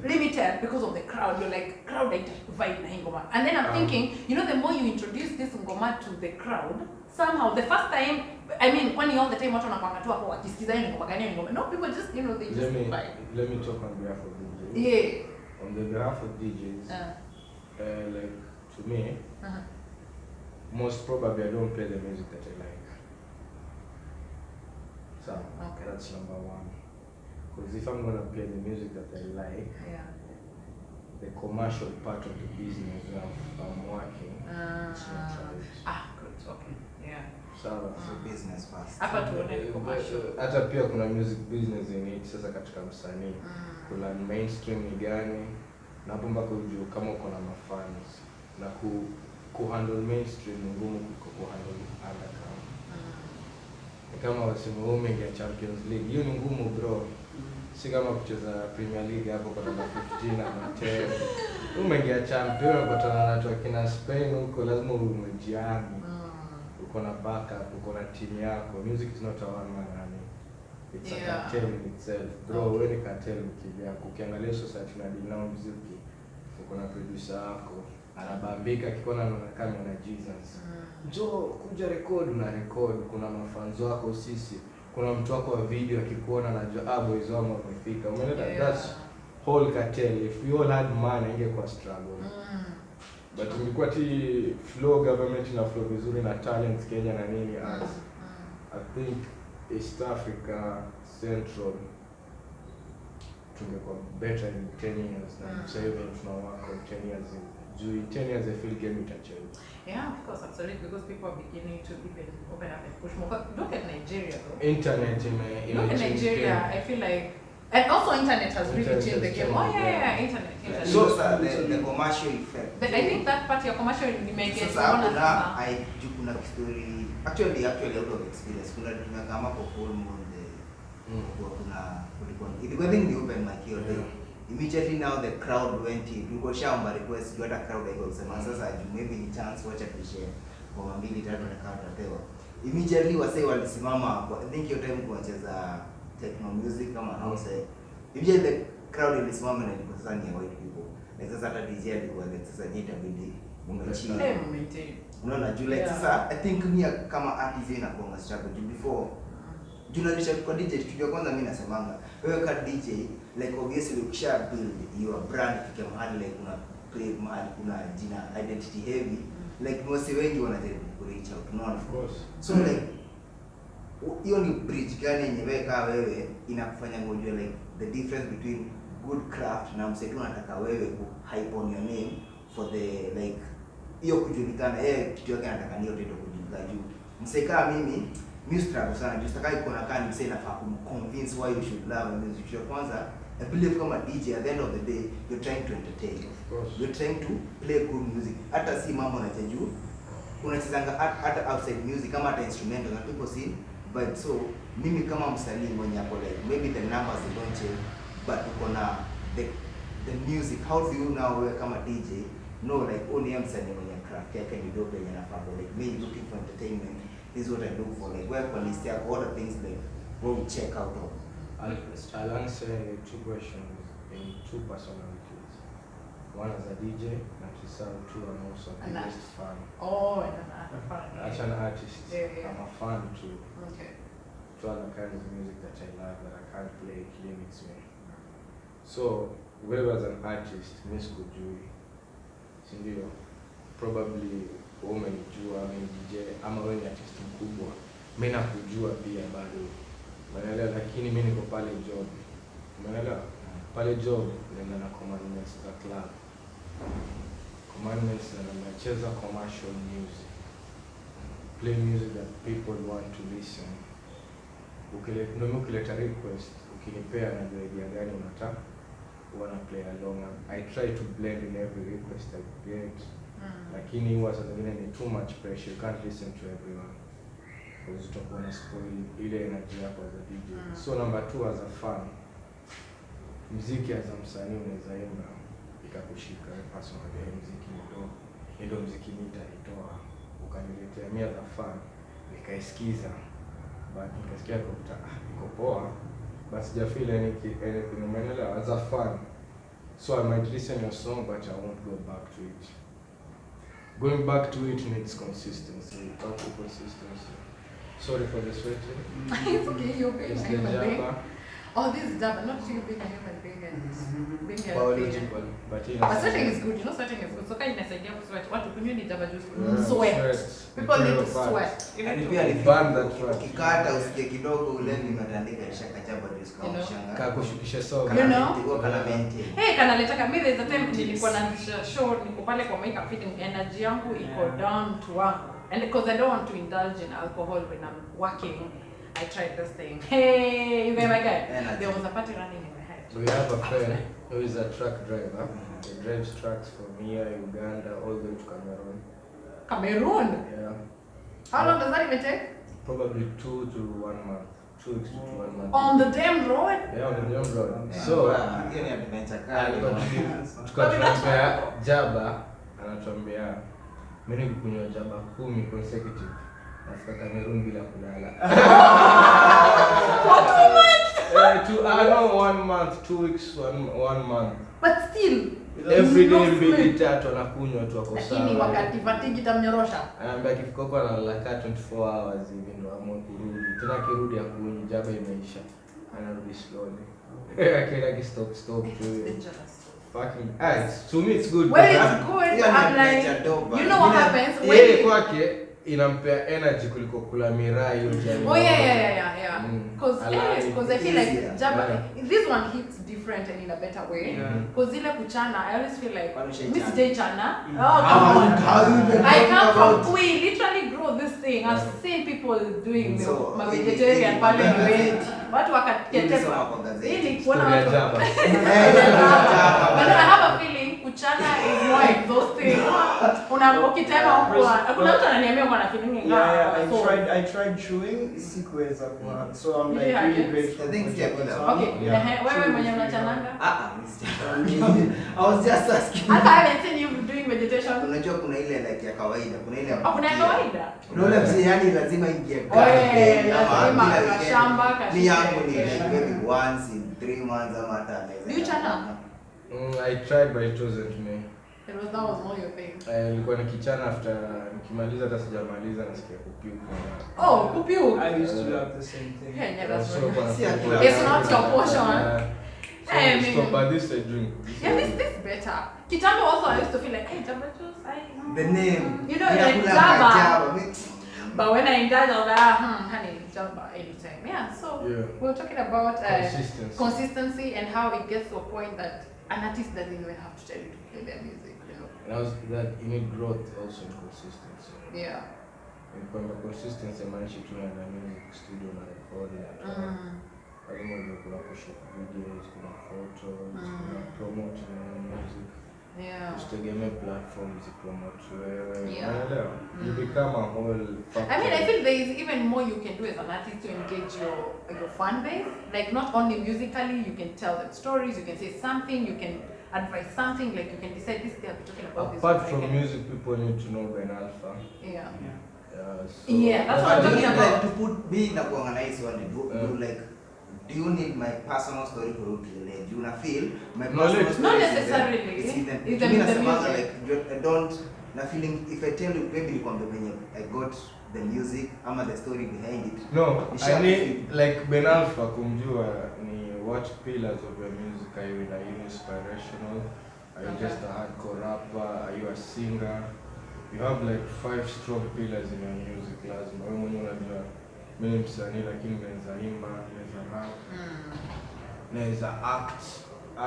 limited because of the crowd? You're like, crowd vibe na ngoma. And then I'm thinking, you know, the more you introduce this ngoma to the crowd, somehow the first time, I mean, when all the time watu wanakuanga tu hapo wakisikiza ile ngoma gani ngoma. No, people just, you know, they just vibe. Let me talk on behalf of DJs. Yeah. On the behalf of DJs, like to me, most probably I don't play the music that I like. So that's number one. Because if I'm gonna play the music that I like, the commercial part of the business where I'm working, it's not right. Good. Okay. Yeah. So business first. Hapa tuone commercial. Hata pia kuna music business in it. Sasa katika msanii kuna mainstream ni gani, na hapo mpaka ujue kama uko na mafans na kuhandle mainstream ni ngumu kuliko kuhandle underground. Kama wasema umeingia Champions League, hiyo ni ngumu bro. Si kama kucheza Premier League hapo kwa namba 15 na 10. Umeingia champion unapatana na watu kina Spain huko, lazima umejiami. Uko na backup, uko na team yako. Music is not a one man army. It's a cartel in itself. Bro, wewe ni cartel mkivyako. Ukiangalia society na dinao muziki, uko na producer wako anabambika akikona anaonekana na Jesus. Njoo kuja record na record, kuna mafanzo wako sisi. Kuna mtu wako wa video akikuona anajua boys wangu wamefika. Umeona that's whole cartel. If we all had money ingekuwa struggle. But ilikuwa flow government na flow vizuri na talents Kenya na nini as I think East Africa Central tungekuwa better in 10 years than sasa hivi tunawaka 10 years. In 10 years I feel game will change. Yeah, of course, absolutely, because people are beginning to even open up and push more. But look at Nigeria though. Internet look at Nigeria, I feel like, and also internet has really changed the game. Oh yeah, internet. So the commercial effect. I think that part of commercial you make it. Kuna story actually out of experience. Kuna tumekama kwa full moon ilikuwa ni open mic hiyo day. Immediately now the crowd went in. Tulikuwa shamba request you had a crowd like kusema sasa maybe ni chance wacha tushare kwa 2-3 na kama tutapewa. Immediately wasee walisimama hapo. I think your time kucheza techno music kama house. Immediately the crowd ilisimama na ilikuwa sasa ni white people. Like sasa hata DJ alikuwa like sasa jita bindi umechini. Unaona juu like sasa I think mimi kama artist inakuwa struggle before tunalisha kwa DJ kitu kwanza mimi nasemanga wewe ka DJ like obviously ukisha build your brand kama mahali like una play mahali kuna jina identity heavy like most wengi wanajaribu ku reach out unaona of course so like hiyo ni bridge gani yenyewe ka wewe inakufanya ngojwe like the difference between good craft na msaidia unataka wewe ku hype on your name for the like hiyo kujulikana kitu yake anataka niyo tendo kujulikana juu mseka mimi struggle sana just like kuna kani msee nafaa convince why you should love music. Your kwanza I believe kama DJ at the end of the day you're trying to entertain, of course you're trying to play good music. Hata si mambo na juu unachezanga hata outside music kama hata instrumental na people see but so mimi kama msanii mwenye hapo like maybe the numbers they don't change but uko na the music. How do you now wewe kama DJ know like only msanii mwenye craft yake ni dope yenye nafaa like me looking for entertainment. This is what I look for, like where police there all the things like go check out of. I'll answer 2 questions in 2 personalities. One as a DJ, and two I'm also a biggest fan. Oh, and a fan. As an artist, I'm a fan too. Okay. To other kinds of music that I love that I can't play, it limits me. So, whether as an artist, Miss Kujui, Sindio, probably umenijua mimi DJ ama wewe ni artist mkubwa, mimi nakujua pia bado. Umeelewa? Lakini mimi niko pale job. Umeelewa? Pale job nenda na commandments za club. Commandments na nacheza commercial music. Play music that people want to listen. Ukileta request, ukinipea na idea gani unataka, wanna play along. I try to blend in every request I get. Lakini huwa sasa zingine ni too much pressure, you can't listen to everyone because utakuwa na spoil ile energy yako as a DJ. So number 2 as a fan, muziki as a msanii unaweza imba ikakushika personally, muziki ndio muziki nitaitoa ukaniletea mimi as a fan nikaisikiza, but nikasikia kuta iko poa, but sijafeel anything umeelewa, as a fan. So I might listen to a song but I won't go back to it. Going back to it needs consistency. Without the consistency. Sorry for the sweating. It's okay, you're being It's a the human being. Java. Oh, this is Java, not you being a human being and being a Biological, but But sweating is good, you know sweating is good. So kind of inasaidia kusweat. Watu kunywa ni Java juice. Yeah, Sweat. sweat. People need to Fat. sweat. Yaani pia ni Burn that fat. ukikata usikie kidogo ule nimetandika shakachaba disco You know? shanga. Kakushukisha soga. You know? Ndio kana maintain. Hey, kanaleta kama there's a time nilikuwa na show niko pale kwa makeup fitting, energy yangu iko down to one. And because I don't want to indulge in alcohol when I'm working, I tried this thing. Hey, you get my guy? There was a party running in my head. We have a friend who is a truck driver. He drives trucks from here, Uganda, all the way to Cameroon. Cameroon? Yeah. How long does that even take? Probably 2 to 1 month. 2 weeks to 1 month. On the damn road? Yeah, on the damn road. So, So, hiyo ni adventure kali. tukatuambia Jaba, anatuambia mimi nikunywa Jaba 10 consecutive. Nafika Cameroon bila kulala. For 2 months? No, 1 month, 2 weeks, 1 month. But still, Every day no mbili sleep. tatu anakunywa tu ako sawa. Lakini wakati fatigue tamnyorosha. Anaambia akifika huko analala 24 hours hivi ndio amue kurudi. Tena akirudi akunywa Jaba imeisha. Anarudi slowly. Akienda stop tu. Dangerous. Fucking to me it's good. Well, but it's good. Yeah, I'm like, nature dope, you know what but- happens yeye when kwake inampea energy kuliko kula miraa hiyo jana. Oh yeah. Mm. Because Alive. I feel like Easier. Java, Yeah. this one hits different and in a better way. Yeah. Because ile kuchana, I always feel like Why don't you Miss chana? J Chana. Mm. Oh come on. How you even I talking come from about- we literally grow this thing. I've seen people doing the So, vegetarian pale ni watu Nilisoma wakaketepa. kwa gazeti. Ili kuona Story ya watu. Java. But I have a feeling kuchana is more exhausting. Ukitema huko kuna mtu ananiambia kwa na feeling Yeah, so- I tried chewing sikuweza kwa, so I'm Did like you have really it? grateful. I think for yeah, Java. yeah. So I'm- Okay, Yeah. wewe mwenye unachananga? I was just asking. Hata I haven't seen you doing vegetation. Unajua kuna ile like ya kawaida, kuna ile ya Oh, kuna ya kupikia. kawaida? Kuna ule mzee yani lazima ingie Oh, yeah, lazima bila kashamba, weekend. kashike. Ni yangu ni like Yeah. maybe once in 3 months ama hata anaweza. Do you chana? I tried but it wasn't me. That was more your thing. Nilikuwa nikichana after nikimaliza hata sijamaliza nasikia kupiuka. Oh, kupiu. I used to have the same thing. Yeah, that's So right. kwa See, nafikiri- It's not your portion. So I mean- stop at this I drink. Yeah, this better. Kitambo also I used to feel like, hey, Java juice, The name. You know, Ila like kula Java. Java. But when I indulge, I was like, honey, Java anytime. Yeah, so Yeah. we were talking about Consistency. consistency and how it gets to a point that an artist doesn't even have to tell you to play their music, you know. And also that you need growth also in consistency. Yeah. And kwamba consistency maanishi tu na music studio na recording. Lazima ndio kuna kushoot videos, kuna photos, kuna promote music. Yeah. Usitegemee platforms promote wewe. Yeah. Unaelewa? You become a whole factor. I mean, I feel there is even more you can do as an artist to engage your fan base. Like not only musically, you can tell them stories, you can say something, you can advise something, like you can decide this day I'll be talking about this. Apart one, I from can- music, people need to know Ben Alpha. Yeah. So Yeah, that's what I'm Do you talking need about. like to put be na kuangalia one do Yeah. like do you need my personal story for you to relate? Do you wanna feel my No, personal let's- story? Not is in necessarily. the- It's in the, It's to me in the nasemaga music. like I don't na feeling if I tell you maybe nikwambia venye I got the music ama the story behind it. No, Nisha- I need like Ben Alpha kumjua ni what pillars of your music. Are you inspirational? Are you just a hardcore rapper? Are you a singer? You have like 5 strong pillars in your music. Lazima wewe mwenyewe unajua mimi ni msanii lakini naweza imba, naweza rap, naweza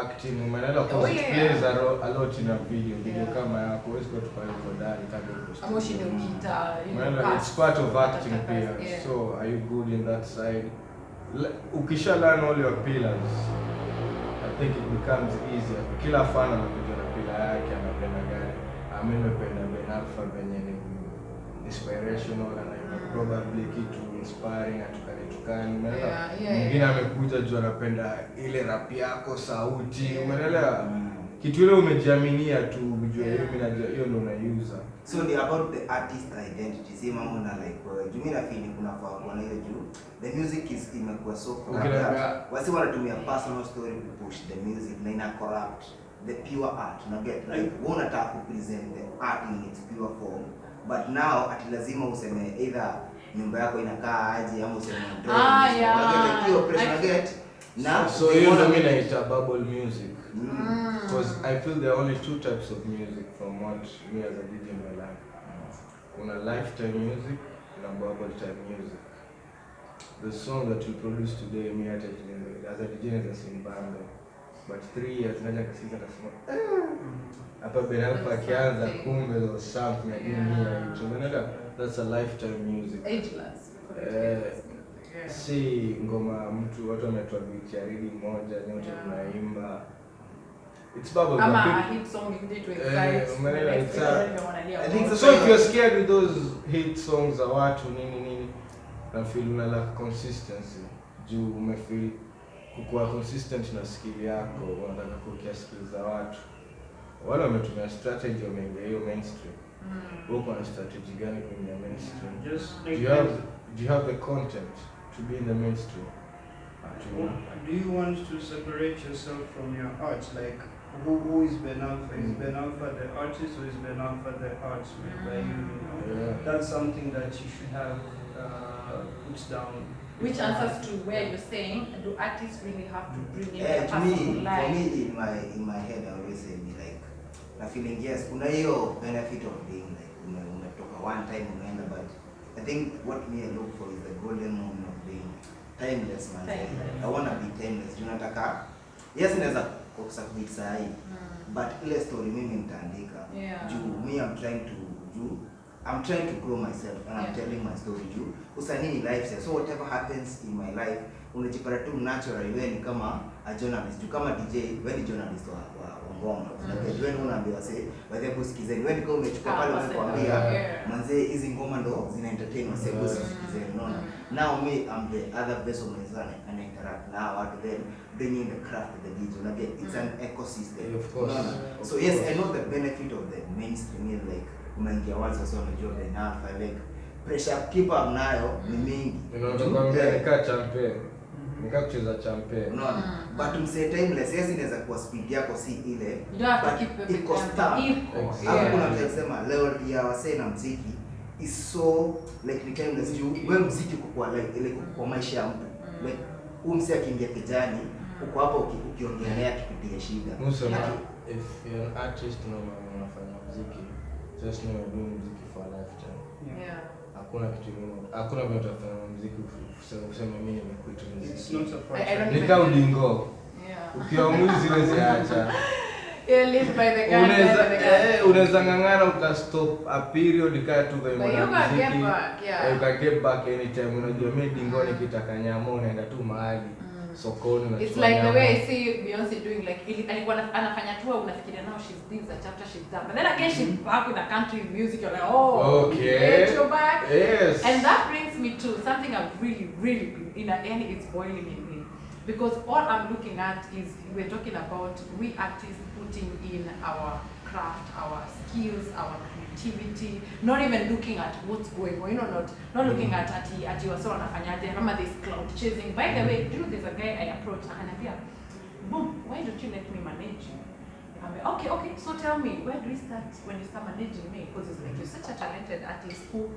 acting. Umeelewa? Oh, Because it yeah. plays a lot in a video. Video Yeah. kama yako huwezi kuwa tukao kwa ndani kama uko I'm watching the studio. guitar, you know, Well, it's cast. part of acting pia. Yeah. So are you good in that side? Ukisha learn all your pillars, I think it becomes easier. Kila fan anakuja na pillar yake, anapenda gani. Mimi napenda Ben Alpha venye ni inspirational and probably kitu inspiring atukani. Yeah. Mwingine amekuja juu anapenda ile rap yako sauti, umeelewa? kitu ile umejiaminia tu ujue mimi najua hiyo ndo unaiuza. So ni about the artist identity. Si mambo na like mimi na feel kuna kwa hiyo juu the music is imekuwa so corrupt. Wasi wanatumia personal story to push the music na ina corrupt the pure art. Na get like wewe unataka ku present the art in its pure form, but now ati lazima useme either nyumba yako inakaa aje ama useme ndio. Hiyo pressure get now. So you know me naita bubble music. Because I feel there are only two types of music from what me as a DJ in my life. Kuna lifetime music and bubble time music. The song that you produce today, me as a DJ is a simbando. But 3 years naja kasiza kasema hapa Benalfa akianza kumbe or something like here. So that's a lifetime music. Ageless. Si ngoma mtu watu wametoa beat ya ridi moja nyote mnaimba. It's bubble. I'm a hit song you did to excite. I think so. If you're scared with those hit songs za watu nini na feel una lack consistency. Juu umefeel kukuwa consistent na skill yako, unataka kukia skill za watu. Wale wametumia strategy wameingia hiyo mainstream. Wewe kuna strategy gani kwenye mainstream? Do you have the content to be in the mainstream? Do you want to separate yourself from your art? Like, who is Ben Alpha? Is Ben Alpha the artist or is Ben Alpha the art made by you? That's something that you should have put down. Which answers to where you're saying, do artists really have to bring in their to me, personal life? For me, in my head, I always say, like, I feeling yes, kuna hiyo benefit of being like, umetoka one time unaenda, but I think what me I look for is the golden moment of being timeless, man. I want to be timeless. Junataka, yes, naweza kusubmit sahi, but ile story mimi nitaandika. Me, I'm trying to grow myself and I'm telling my story juu. Usanii life so whatever happens in my life, unajipata tu naturally wewe ni kama a journalist. Juu kama DJ, wewe ni journalist wa ngoma. Wewe unaambiwa say, wewe kusikizeni. Wewe kama umechukua pale unakwambia manze hizi ngoma ndo zina entertain wase kusikizeni, unaona. Now me I'm the other vessel mezani and interact now what then bringing the craft of the DJ. Again, it's an ecosystem. Of course. So yes, I know the benefit of the mainstream like unaingia wazi sasa unajua Ben Alpha like pressure keep up nayo ni mingi. Unakwambia nika champion. Nika kucheza champion. Unaona? But mse timeless yes inaweza kuwa speed yako si ile. But iko star. Hapo kuna mtu anasema leo ya wasee na muziki is so like ni timeless juu wewe muziki kwa like ile kwa maisha ya mtu. Like umse akiingia kijani uko hapo ukiongea naye akipitia shida. If you're an artist na unafanya muziki, just know you're doing music for a lifetime. Hakuna kitu kingine. Hakuna mtu atafanya muziki kusema mimi nimekuita muziki. It's not a project. Ni kama udingo. Ukiwa mwizi huwezi acha. Live by the gun. Unaweza ngangana ukastop a period kaa tu kwa muziki. You can get back anytime. Unajua mimi dingo nikitaka nyama unaenda tu mahali. Sokoni na it's like the way I see Beyonce doing like alikuwa anafanya tour unafikiria now she's this a chapter she's that but then again she's back with a country music you're like oh okay you're back yes and that brings me to something I'm really in the end it's boiling in me because all I'm looking at is we're talking about we artists putting in our craft our skills our creativity not even looking at what's going on not looking at ati wasa wanafanyaje kama this cloud chasing by the way you know there's a guy I approached ananiambia boom why don't you let me manage you okay so tell me where do we start when you start managing me because it's like you're such a talented artist who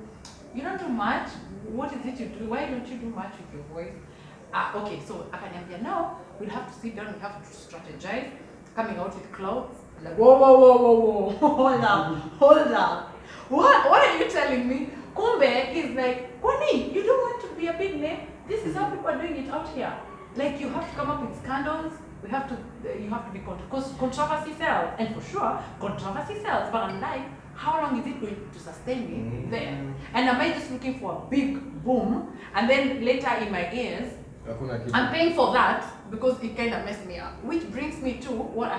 you don't do much what is it you do why don't you do much with your voice okay so akaniambia now we'll have to sit down we have to strategize coming out with clouds like whoa hold up what are you telling me kumbe is like kwani you don't want to be a big name this is how people are doing it out here like you have to come up with scandals you have to be because controversy sells and for sure controversy sells but I'm like how long is it going to sustain me there and am I just looking for a big boom and then later in my ears I'm paying for that because it kind of messed me up. Which brings me to what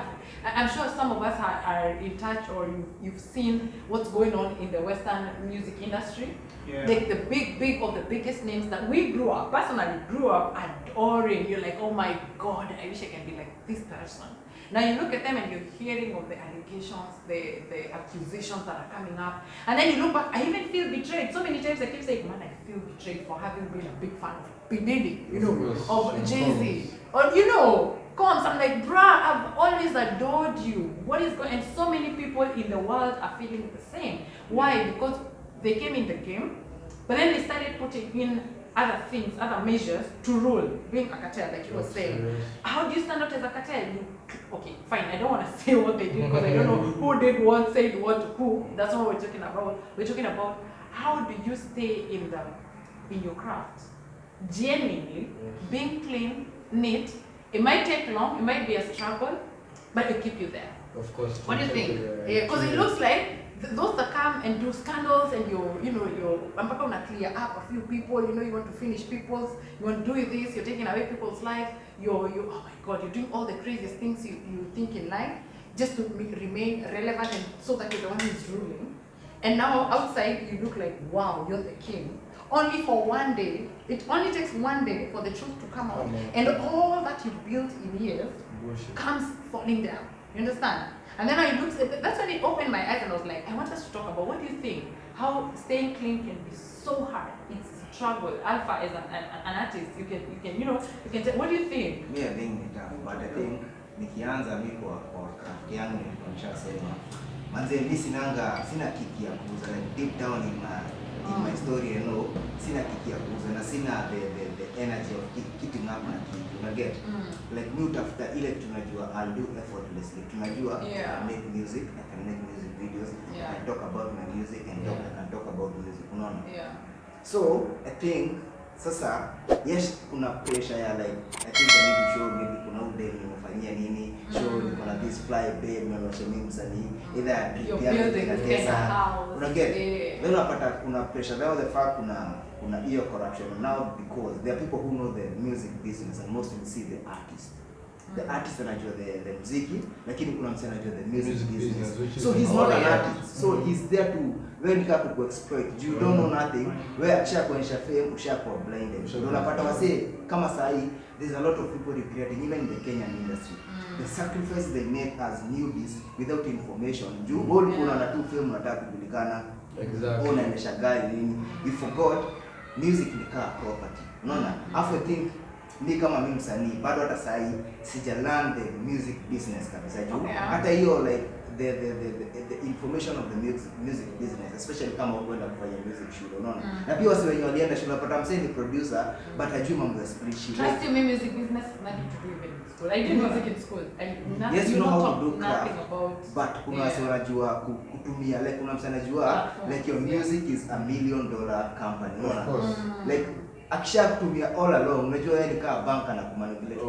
I'm sure some of us are in touch or you've seen what's going on in the Western music industry. Like the big of the biggest names that we personally grew up adoring. You're like, oh my God, I wish I can be like this person. Now you look at them and you're hearing of the allegations, the accusations that are coming up, and then you look back. I even feel betrayed. So many times I keep saying, man, I feel betrayed for having been a big fan of P. Diddy, of Jay-Z, or Combs. I'm like, bruh, I've always adored you. What is going? And so many people in the world are feeling the same. Why? Because they came in the game, but then they started putting in other things, other measures to rule, being a cartel, like you were saying. How do you stand out as a cartel? Okay, fine, I don't want to say what they did because I don't know who did what, said what to who. That's what we're talking about. We're talking about how do you stay in your craft, genuinely, being clean, neat. It might take long, it might be a struggle, but it keep you there. Of course. What do you think? Yeah, because it looks like those that come and do scandals and you're gonna clear up a few people, you want to finish people's, you want to do this, you're taking away people's lives, oh my God, you're doing all the craziest things you think in life just to remain relevant and so that you're the one who's ruling. And now outside you look like, wow, you're the king. Only for one day, it only takes one day for the truth to come out, and all that you built in years comes falling down. You understand? And then I looked at that's when it opened my eyes and I was like, I want us to talk about what do you think? How staying clean can be so hard. It's a struggle. Alpha as an artist, you can tell, what do you think? Me I think it tough, but I think nikianza mimi kwa craft yangu nilishasema. Manze mimi sina kiki ya kuuza, like deep down in my story, sina kiki ya kuuza na sina the energy of keeping up na kitu. Get like me utafuta ile tunajua I'll do effortlessly. Tunajua I can make music, I can make music videos, I can talk about my music and I can talk about music, unaona? So I think sasa yes kuna pressure ya like I think I need to show maybe kuna udeni nimefanyia nini, show niko na this fly babe na washa mimi msanii either pia una get then unapata kuna pressure there the fact kuna hiyo corruption now because there are people who know the music business and most will see the artist. The artist anajua the muziki lakini kuna msanii anajua the music business. So he's not an artist. So he's there to very careful to exploit. You don't know nothing. Where akishakuonyesha fame ushakuwa blinded. So unapata wase kama sahi there's a lot of people regretting even in the Kenyan industry. The sacrifice they make as newbies without information. You all kuna na tu film unataka kujulikana. Exactly. Unaendesha gari nini. You forgot music ni car property. Unaona? I think ni kama mimi msanii bado hata sahi sija learn the music business kabisa juu hata hiyo like the information of the music business especially kama ukwenda kufanya music shule unaona na pia wasi wenye walienda shule unapata msanii ni producer but hajui mambo ya spreadsheet. Trust me, music business is nothing to do even in school. I did music in school and nothing, yes, you know how to do nothing about but kuna wasi wanajua kutumia like kuna msanii anajua like your music is $1 million company unaona like akisha kutumia all along unajua yeye ni kama banka na kumanipulate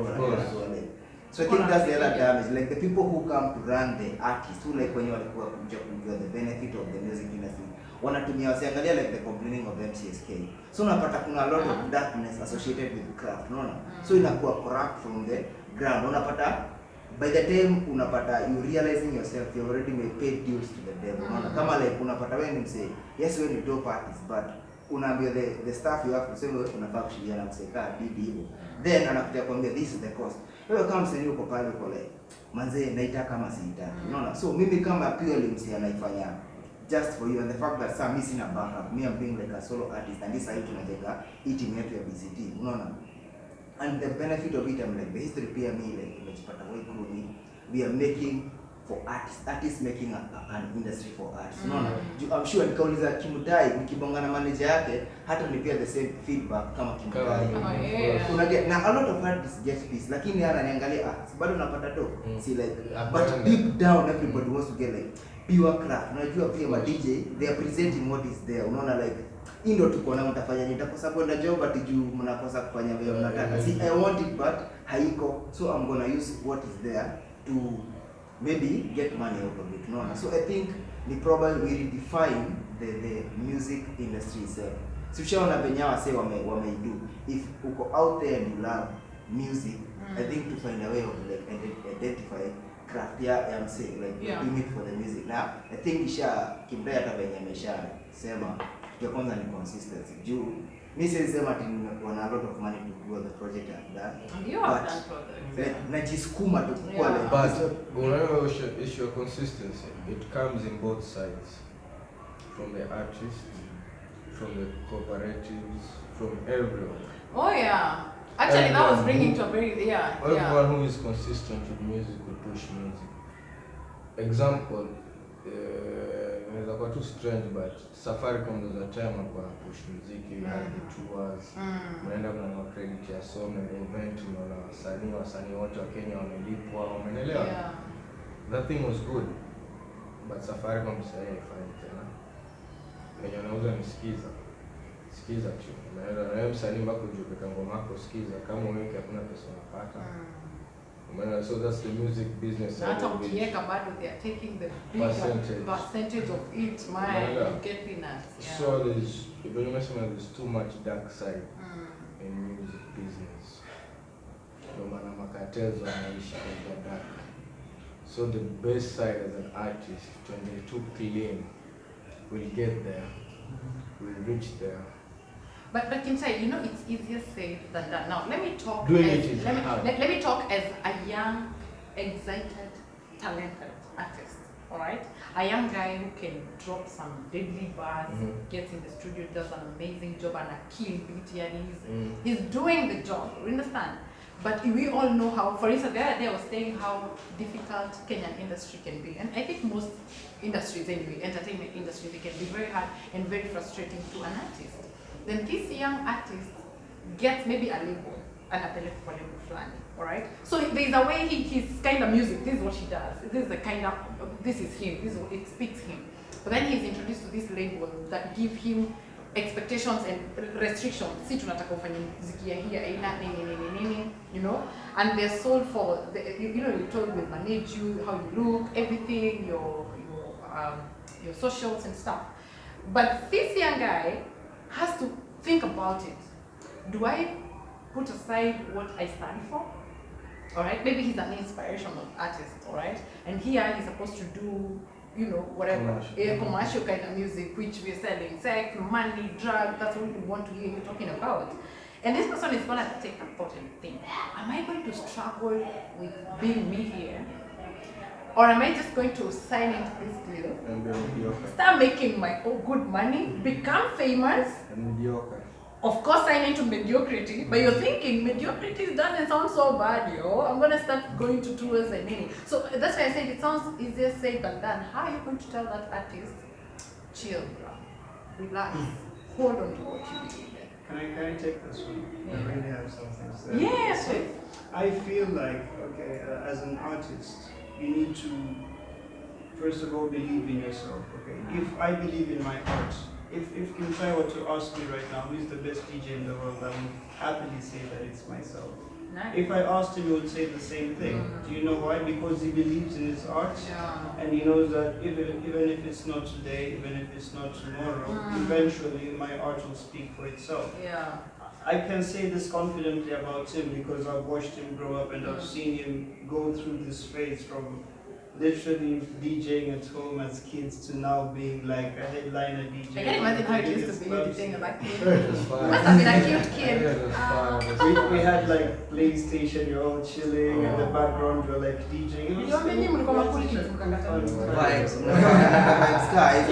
so I think that's the other damage like the people who come to run the artists who like when you walikuwa kuja kujua the benefit of the music industry wanatumia wasiangalia like the complaining of MCSK so unapata kuna a lot of darkness associated with craft unaona so inakuwa corrupt from the ground unapata by the time unapata you realizing yourself you already made paid dues to the devil unaona kama like unapata wewe ni msee yes wewe ni top artist but unaambia the staff you have to say wewe unafaa kushirikiana na mseka bibi hivyo then anakuja kuambia this is the cost wewe kama msanii uko pale uko like manze naita kama siitaki unaona so mimi kama purely msanii anaifanya just for you and the fact that some missing a backup me I'm being like a solo artist and this side tunajenga team yetu ya BCT unaona and the benefit of it I'm like the history pia me like tumejipata way good we are making for artists making an industry for arts unaona I'm sure nikauliza Kimutai nikibongana manager yake hata nipia the same feedback kama Kimutai unaget na a lot of artists get peace lakini ananiangalia bado napata do see like but deep down everybody wants to get like pure craft unajua pia ma DJ they are presenting what is there unaona like ndio tuko na mtafanya nitakosa kwenda job but juu mnakosa kufanya vile mnataka see I want it but haiko so I'm gonna use what is there to maybe get money out of it unaona so I think ni probably we redefine the music industry itself so ushaona venye wase wameido if uko out there and you love music I think to find a way of like identify craft I'm saying like doing it for the music now I think isha Kimdai hata venye amesha sema kitu ya kwanza ni consistency. Juu mimi siwezi sema ati nimekuwa na a lot of money to do the project I've done. Najisukuma tu kwa le. But whenever issue of consistency, it comes in both sides. From the artists, from the cooperatives, from everyone. Oh yeah. Actually, everyone that was bringing to a very everyone who is consistent with music will push music. Example, inaweza kuwa too strange, but Safaricom was a time when push music, you had the tours, mnaenda kuna credit ya song na event, na wasanii wote wa Kenya wamelipwa, umeelewa? Yeah. That thing was good, but Safaricom say fine tena. Kenya wanauza ni sikiza tu. Umeelewa? Na wewe msanii mpaka ujue ngoma yako sikiza, kama uweke hakuna pesa unapata. So that's the music business. Hata ukiweka bado they are taking the percentage of it, you get peanuts. Yeah. So there's too much dark side in music business. No maana makatels wanaishi kwa dark. So the best side as an artist, when they too clean, will get there, will reach there. But Kinsai, it's easier said than done. Now let me talk. Let me talk as a young, excited, talented artist. All right, a young guy who can drop some deadly bars, gets in the studio, does an amazing job, and a kill beat. And he's doing the job. You understand? But we all know how. For instance, the other day I was saying how difficult Kenyan industry can be, and I think most industries anyway, entertainment industry, they can be very hard and very frustrating to an artist. Then this young artist gets maybe a label, and a label flani, alright? So there's a way he's kind of music, this is what he does. This is the kind of, this is him, this is what it speaks him. But then he's introduced to this label that give him expectations and restrictions. Si tunataka ufanye muziki ya hii aina nini, and they're sold for, you're told will manage you, how you look, everything, your socials and stuff. But this young guy has to think about it. Do I put aside what I stand for? All right, maybe he's an inspirational artist, all right? And here he's supposed to do, whatever, commercial kind of music, which we're selling, sex, money, drugs, that's what we want to hear you talking about. And this person is gonna take a thought and think, am I going to struggle with being me here? Or am I just going to sign into this deal, And be mediocre. start making my own good money, become famous, And mediocre. of course sign into mediocrity, but you're thinking mediocrity doesn't sound so bad, I'm gonna start going to tours and any. So that's why I said it sounds easier said than done. How are you going to tell that artist, chill, bro, relax, hold on to what you believe in? Can I take this one? Yeah. I really have something to say. Yes. So, I feel like, as an artist, you need to, first of all, believe in yourself, okay? If I believe in my art, if Kinsai were to ask me right now, who is the best DJ in the world, I would happily say that it's myself. Nice. If I asked him, he would say the same thing. Do you know why? Because he believes in his art, and he knows that even if it's not today, even if it's not tomorrow, eventually my art will speak for itself. Yeah. I can say this confidently about him because I've watched him grow up and I've seen him go through this phase from literally DJing at home as kids to now being like a headliner DJ. I can't imagine how it used to be DJing as a kid. It was You fun. must have been a cute kid. It was fun. It was We fun. had like PlayStation, you're all chilling, in the background you're like DJing. It was Vibes, guys.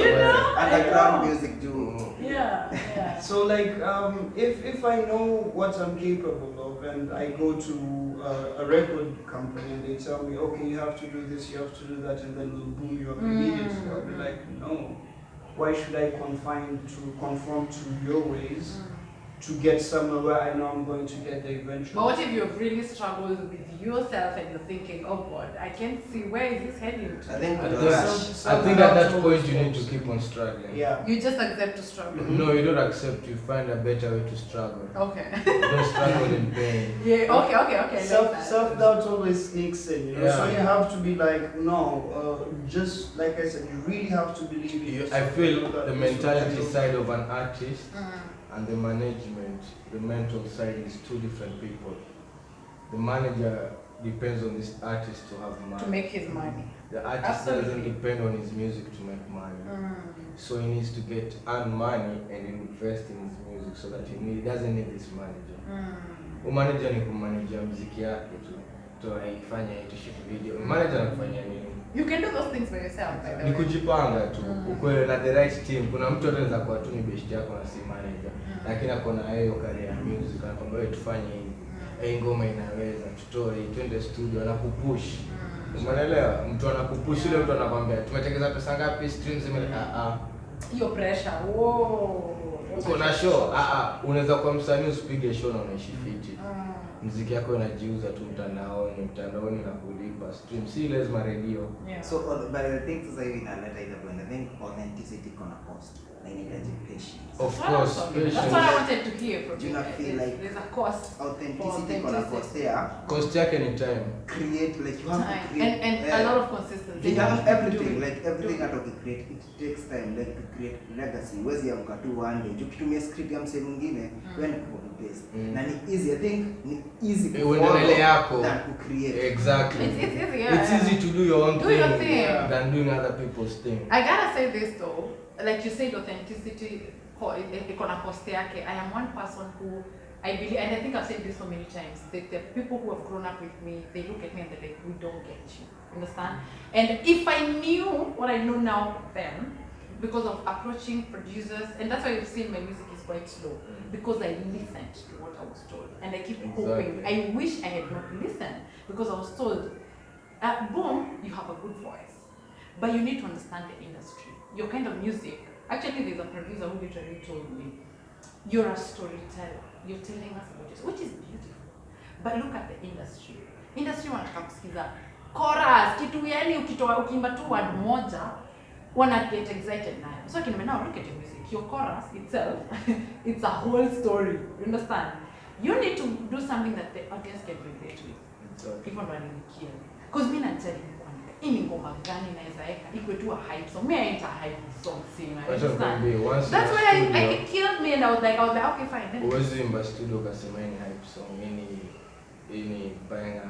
Underground music too. Yeah. So like, if I know what I'm capable of and I go to a record company and they tell me, okay, you have to do this, you have to do that, and then we'll boom you up immediately, I'll be like, no. Why should I conform to your ways to get somewhere where I know I'm going to get there eventually? But what if you've really struggled with yourself and you're thinking, oh God, I can't see where is this heading to? I think I think at that point you need to keep on struggling. Yeah. You just accept to struggle. No, you don't accept. You find a better way to struggle. Okay. You don't struggle in pain. Yeah. Okay. Self-doubt always sneaks in, Yeah. So you have to be like, no, just like I said, you really have to believe in yourself. I feel Know that the this is what mentality you're side of an artist and the management, the mental side is two different people. The manager depends on this artist to have money. To make his money. The artist doesn't depend on his music to make money. So he needs to earn money and invest in his music so that he doesn't need this manager. Manager ni kumanage muziki yake tu. Aifanya ship video. Manager anafanya nini? You can do those things by yourself, by the way. Ni kujipanga tu. Uko na the right team. Kuna mtu anaweza kuwa tu ni best yako na si manager. Lakini akona hiyo career ya music anakwambia tufanye hivi. Hii ngoma inaweza tutoe twende studio na kupush. Umeelewa? Mtu anakupush ile mtu anakwambia tumetengeneza pesa ngapi streams hiyo pressure. Whoa. Uko na show unaweza kwa msanii usipige show na unaishi fiti. Muziki yako inajiuza tu mtandaoni na kulipa stream, si lazima radio. So but I think sasa hivi inaleta ile point. I think authenticity gonna cost. Na inahitaji patience. Of course, patience. That's what I wanted to hear from you. Do you not feel like there's a cost? Authenticity gonna cost there. Cost yake ni time. Create like you have to create and a lot of consistency. You have everything like everything out of the create it takes time like to create legacy. Wezi amka tu one day. Ukitumia script ya msee mwingine when copy paste. Na ni easy. I think ni easy than to create. Exactly. It's easy. Yeah. It's easy to do your own do your thing than doing other people's thing. I gotta say this though, like you said, authenticity ikona cost yake. I am one person who I believe, and I think I've said this so many times, that the people who have grown up with me, they look at me and they're like, we don't get you. Understand? And if I knew what I know now then, because of approaching producers, and that's why you've seen my music is quite slow, because I listened to what I was told, and I keep hoping. I wish I had not listened, because I was told, boom, you have a good voice, but you need to understand the industry. Your kind of music. Actually, there's a producer who literally told me, you're a storyteller. You're telling us about this, which is beautiful. But look at the industry. Industry wanataka kusikiza chorus, kitu yani ukiimba tu word moja, wanna get excited nayo. So now look at your music. Your chorus itself, it's a whole story. You understand? You need to do something that the audience can relate with. People don't really care. Because me and tell you, ini ngoma gani naweza weka iko tu a hype song. Me I ain't a hype song singer. That's why it killed me, and I was like okay fine. Uwezi imba studio ukasema ni hype song, ini banger.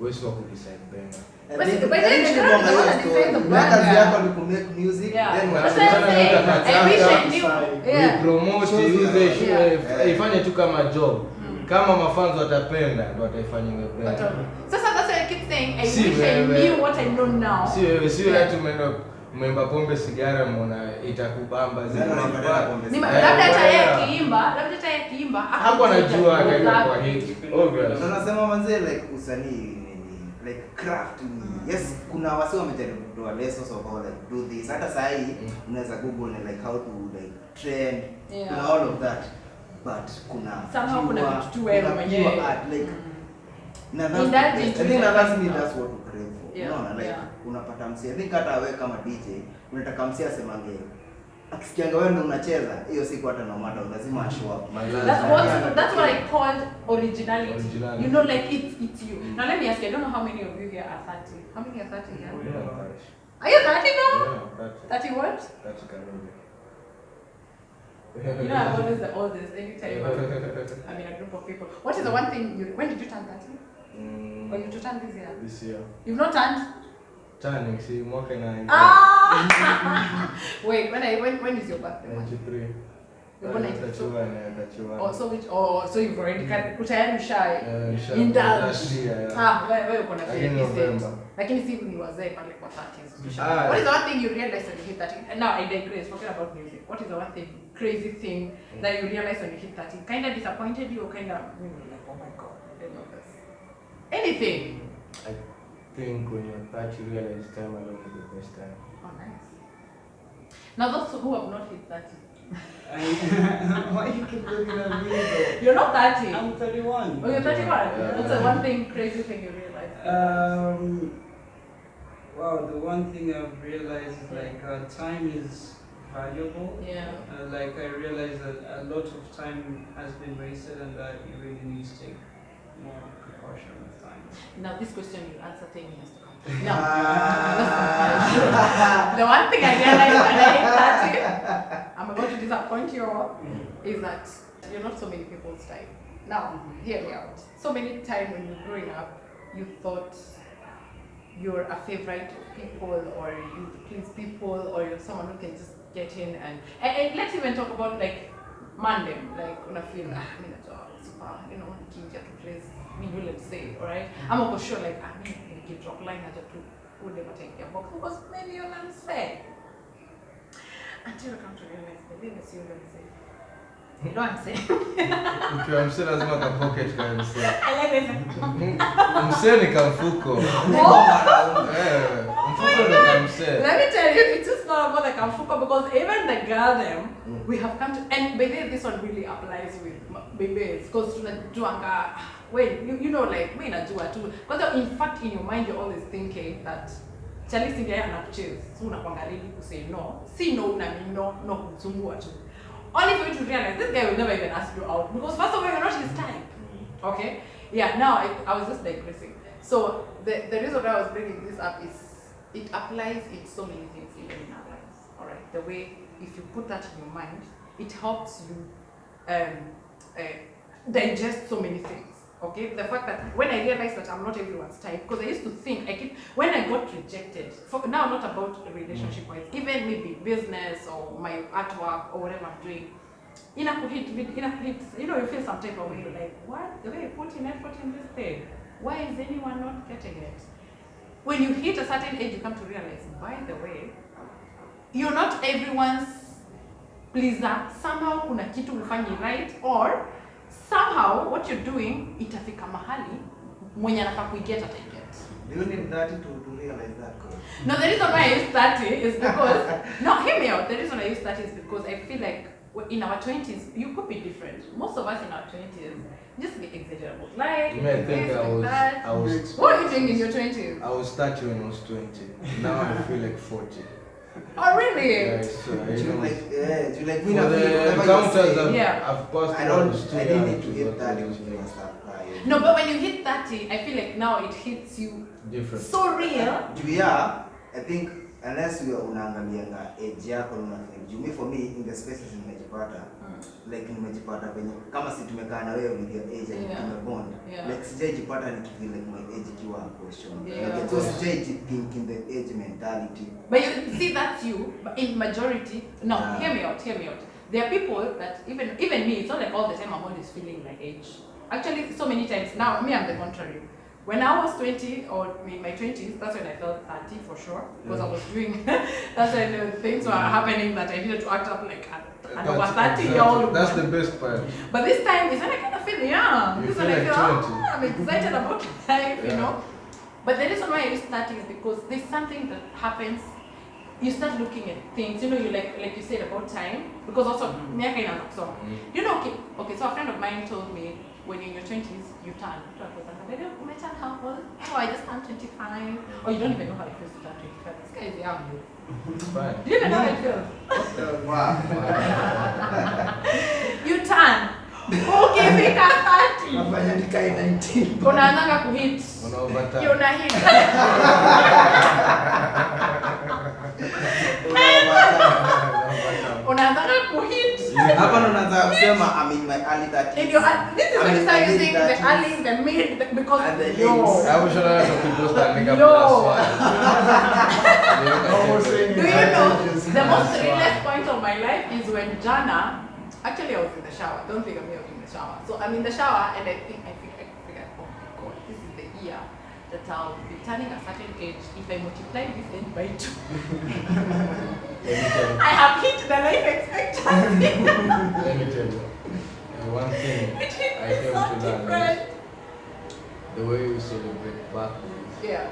Uwezi wa kudecide banger. But then you don't want to decide the banger. Kazi yako ni ku make music, then we promote use ifanye tu kama job. Kama mafanzo watapenda ndo wataifanya iwe. Sasa that's why I keep saying I wish I knew what I know now. Sio watu memba pombe sigara mbona itakubamba zile. Labda hata yeye kiimba hapo anajua akaenda kwa hit. Obvious. Tunasema manze like usanii like craft ni. Yes, kuna wasi wamejaribu kutoa lessons of how like do this. Hata saa hii unaweza google like how to like trend and all of that. But somehow kuna vitu tu wewe mwenyewe like I think that's what we crave for. Unaona like unapata msi. I think hata wewe kama DJ unataka msi asemange akisikianga wewe ndio unacheza hiyo siku hata no matter lazima show up. That's what I called originality. You know, like it's you. Now let me ask you, I don't know how many of you here are 30. How many are 30 here? Are you 30 now? 30 what? 30 Canadian. You know, I'm always the oldest. Anytime I'm in a group of people. What is the one thing when did you turn 30? Or you to turn this year? This year. You've not turned? Turning, see, mwaka na. Wait, when is your birthday? 93. You're born 92. 91. Oh, so you've already kutayari shy. Indulge. Wewe uko na November. Lakini si ni wazee pale kwa 30s. What is the one thing you realize when you hit 30? Now I digress. Talking about music. What is the one thing, crazy thing that you realize when you hit 30? Kind of disappointed you or kind of like, oh my god, I didn't know this. Anything. I think when you're 30, you realize time alone is the best time. Oh, nice. Now those who have not hit 30. Why you keep looking at me though? You're not 30. I'm 31. Oh, you're 31? What's the one thing, crazy thing you realized? Wow, the one thing I've realized is like time is valuable. Yeah. Like I realized that a lot of time has been wasted and that you really need to take more precaution with time. Now this question you answer 10 years to come. No. The one thing I realized when I hit 30, I'm about to disappoint you all, is that you're not so many people's type. Now, hear me out. So many times when you're growing up, you thought you're a favorite of people, or you please people, or you're someone who can just get in and let's even talk about like Mandem, like una feel super, you know, nikiingia to place me you let's say, alright? I'm not sure like I mean you drop line aja to who never take your box because maybe you're unfair. Until you come to realize the limits you don't say. You know what I'm saying? Ukiwa msee lazima ka pocket ka msee. I like this. Msee ni kamfuko. Mfuko ndo ka msee. Let me tell you, it's just not about the kamfuko because even the girl them, we have come to, and baby, this one really applies with babies because tunajuanga, when you know like me najua tu, because in fact in your mind you're always thinking that Charlie singia anakuchase, so unakwanga ready to say no, si no na no kusumbua tu. Only for you to realize this guy will never even ask you out because first of all you're not his type. Okay? Yeah, now I was just digressing. So the reason why I was bringing this up is it applies in so many things even in our lives. Alright? The way if you put that in your mind, it helps you digest so many things. Okay, the fact that when I realized that I'm not everyone's type, because I used to think when I got rejected, now not about relationship wise, even maybe business or my artwork or whatever I'm doing, you know, you feel some type of way, you're like, what? The way you put in effort in this thing, why is anyone not getting it? When you hit a certain age, you come to realize, by the way, you're not everyone's pleaser. Somehow kuna kitu ufanyi right, or somehow what you're doing itafika mahali mwenye anataka kuiget ataiget. Do you need 30 to realize that? No, the reason why I use 30 is because no, hear me out. The reason I use 30 is because I feel like in our 20s you could be different. Most of us in our 20s just be exaggerable. Like, You may think I was what are you doing in your 20s? I was 30 when I was 20. Now I feel like 40. Oh really? Yeah, so Do you like me for now? the encounters I've passed I didn't need to hit 30 to start crying. No, but when you hit 30, I feel like now it hits you different. so real. Yeah, I think unless you unaangalianga age yako unafeel. Me for me in the spaces nimejipata like nimejipata kwenye kama si tumekaa na wewe with your age and tumebond. Like sijajipata nikifeel like my age ikiwa question. Like so think in the age mentality. But you see that's you, but in majority, no, hear me out. There are people that even me, it's not like all the time I'm always feeling like age. Actually, so many times now, me I'm the contrary. When I was 20 or in my 20s, that's when I felt 30 for sure, because I was doing, that's when things were happening that I needed to act up like an over 30-year-old. That's the best part. But this time, it's when I kind of feel young. You This feel when I like feel, 20. I'm excited about life, you know. But the reason why I use 30 is because there's something that happens. You start looking at things, you know, you like you said about time, because also miaka inaanza kusoma. You know, okay, so a friend of mine told me when you're in your 20s, you turn. You may turn how old? Oh, I just turned 25. Or you don't even know how it feels to turn 25. This guy is young, dude. Fine. Do you even know how it feels? Wow. You turn. Ukifika 30. Nafanya nikae 19. Unaanza kuhit. Una hit. Unaanza kuhit. Hapa ndo naanza kusema I'm in my early 30s. This is when you start using the early, the mid, because and the yo. late. I wish I had some people standing up. Yo. Do Do you know the most realest point of my life is when Jana, actually I was in the shower. Don't think of me in the shower. So I'm in the shower and I think, oh my God, this is the year that I'll be turning a certain age. If I multiply this end by 2, I have hit the life expectancy. Let me tell you, one thing It hit I me came so to learn different. is the way we celebrate birthdays Yeah,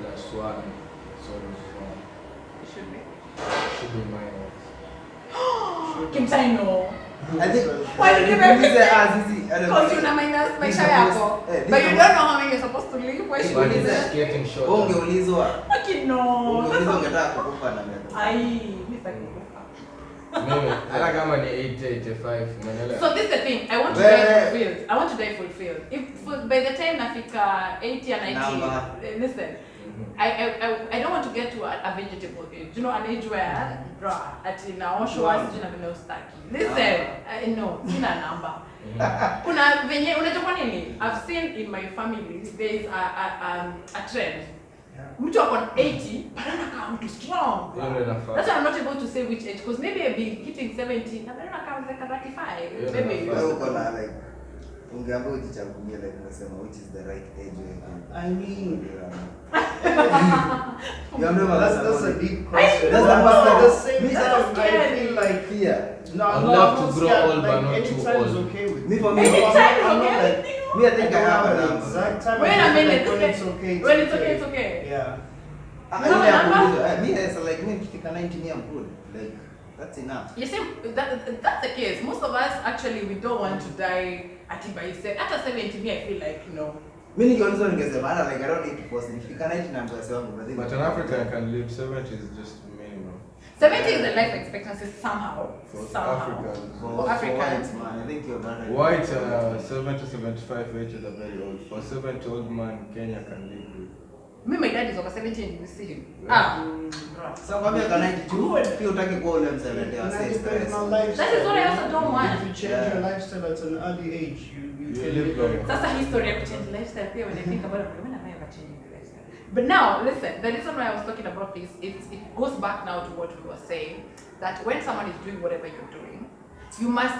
plus one, so it's wrong. it should be. Should be minus. Kim I know. I think Why did you make me say? easy? Because you're not minus my shayako. But you don't know how many you're supposed to leave. Why should But we do it's that? getting shorter. ungeulizwa Okay, no. ungeulizwa ungetaka kukufa na mimi. Ai, Mr. Mimi, hata kama ni 80, 85, umeelewa? So this is the thing. I want to die fulfilled. I want to die fulfilled. If by the time nafika 80 or 90, Number. listen. I don't want to get to a vegetable age. You know, an age where, at now, show us, listen, no, sina number. Kuna venye, unajua nini? I've seen in my family, there is a trend. Mtu ako 80, but anakaa mtu strong. That's why I'm not able to say which age, because maybe I'll be hitting 70, na bado anakaa like 35. Maybe. Uko na like ungeambia ujichagulie like unasema which is the right age I mean, that's a deep question. That's the same time I feel like fear. No, I'd I'm love not to grow scared, old, but not any too time is old. okay with Me me. for me, Anytime is I'm not okay. like me. I think I have an an exact time. Wait a minute. When it's okay. When it's okay, it's okay. Yeah. Me, it's like me, if you can 19 years, I'm good. Like that's enough. You see, that's the case. Most of us actually we don't want to die at by say after 70 me I feel like Mimi also ningesema hata like I don't need to force it. If you can 19 na mtu wangu But in Africa I can live 70 is just minimum. 70 is the life expectancy somehow. For Africans. for Africans, man. I think you're better. White 70, 75 age is very old. For 70-old man, Kenya can live with. Me, my dad is over 70 and you see him. So kwa miaka 92, pia utaki kuwa ule mzee wa stress. That is what I also don't want. If you change your lifestyle at an early age, you can live longer. That's a history of change lifestyle. When I think about it, when am I ever changing the lifestyle? But now, listen, the reason why I was talking about this, it goes back now to what we were saying, that when someone is doing whatever you're doing, you must,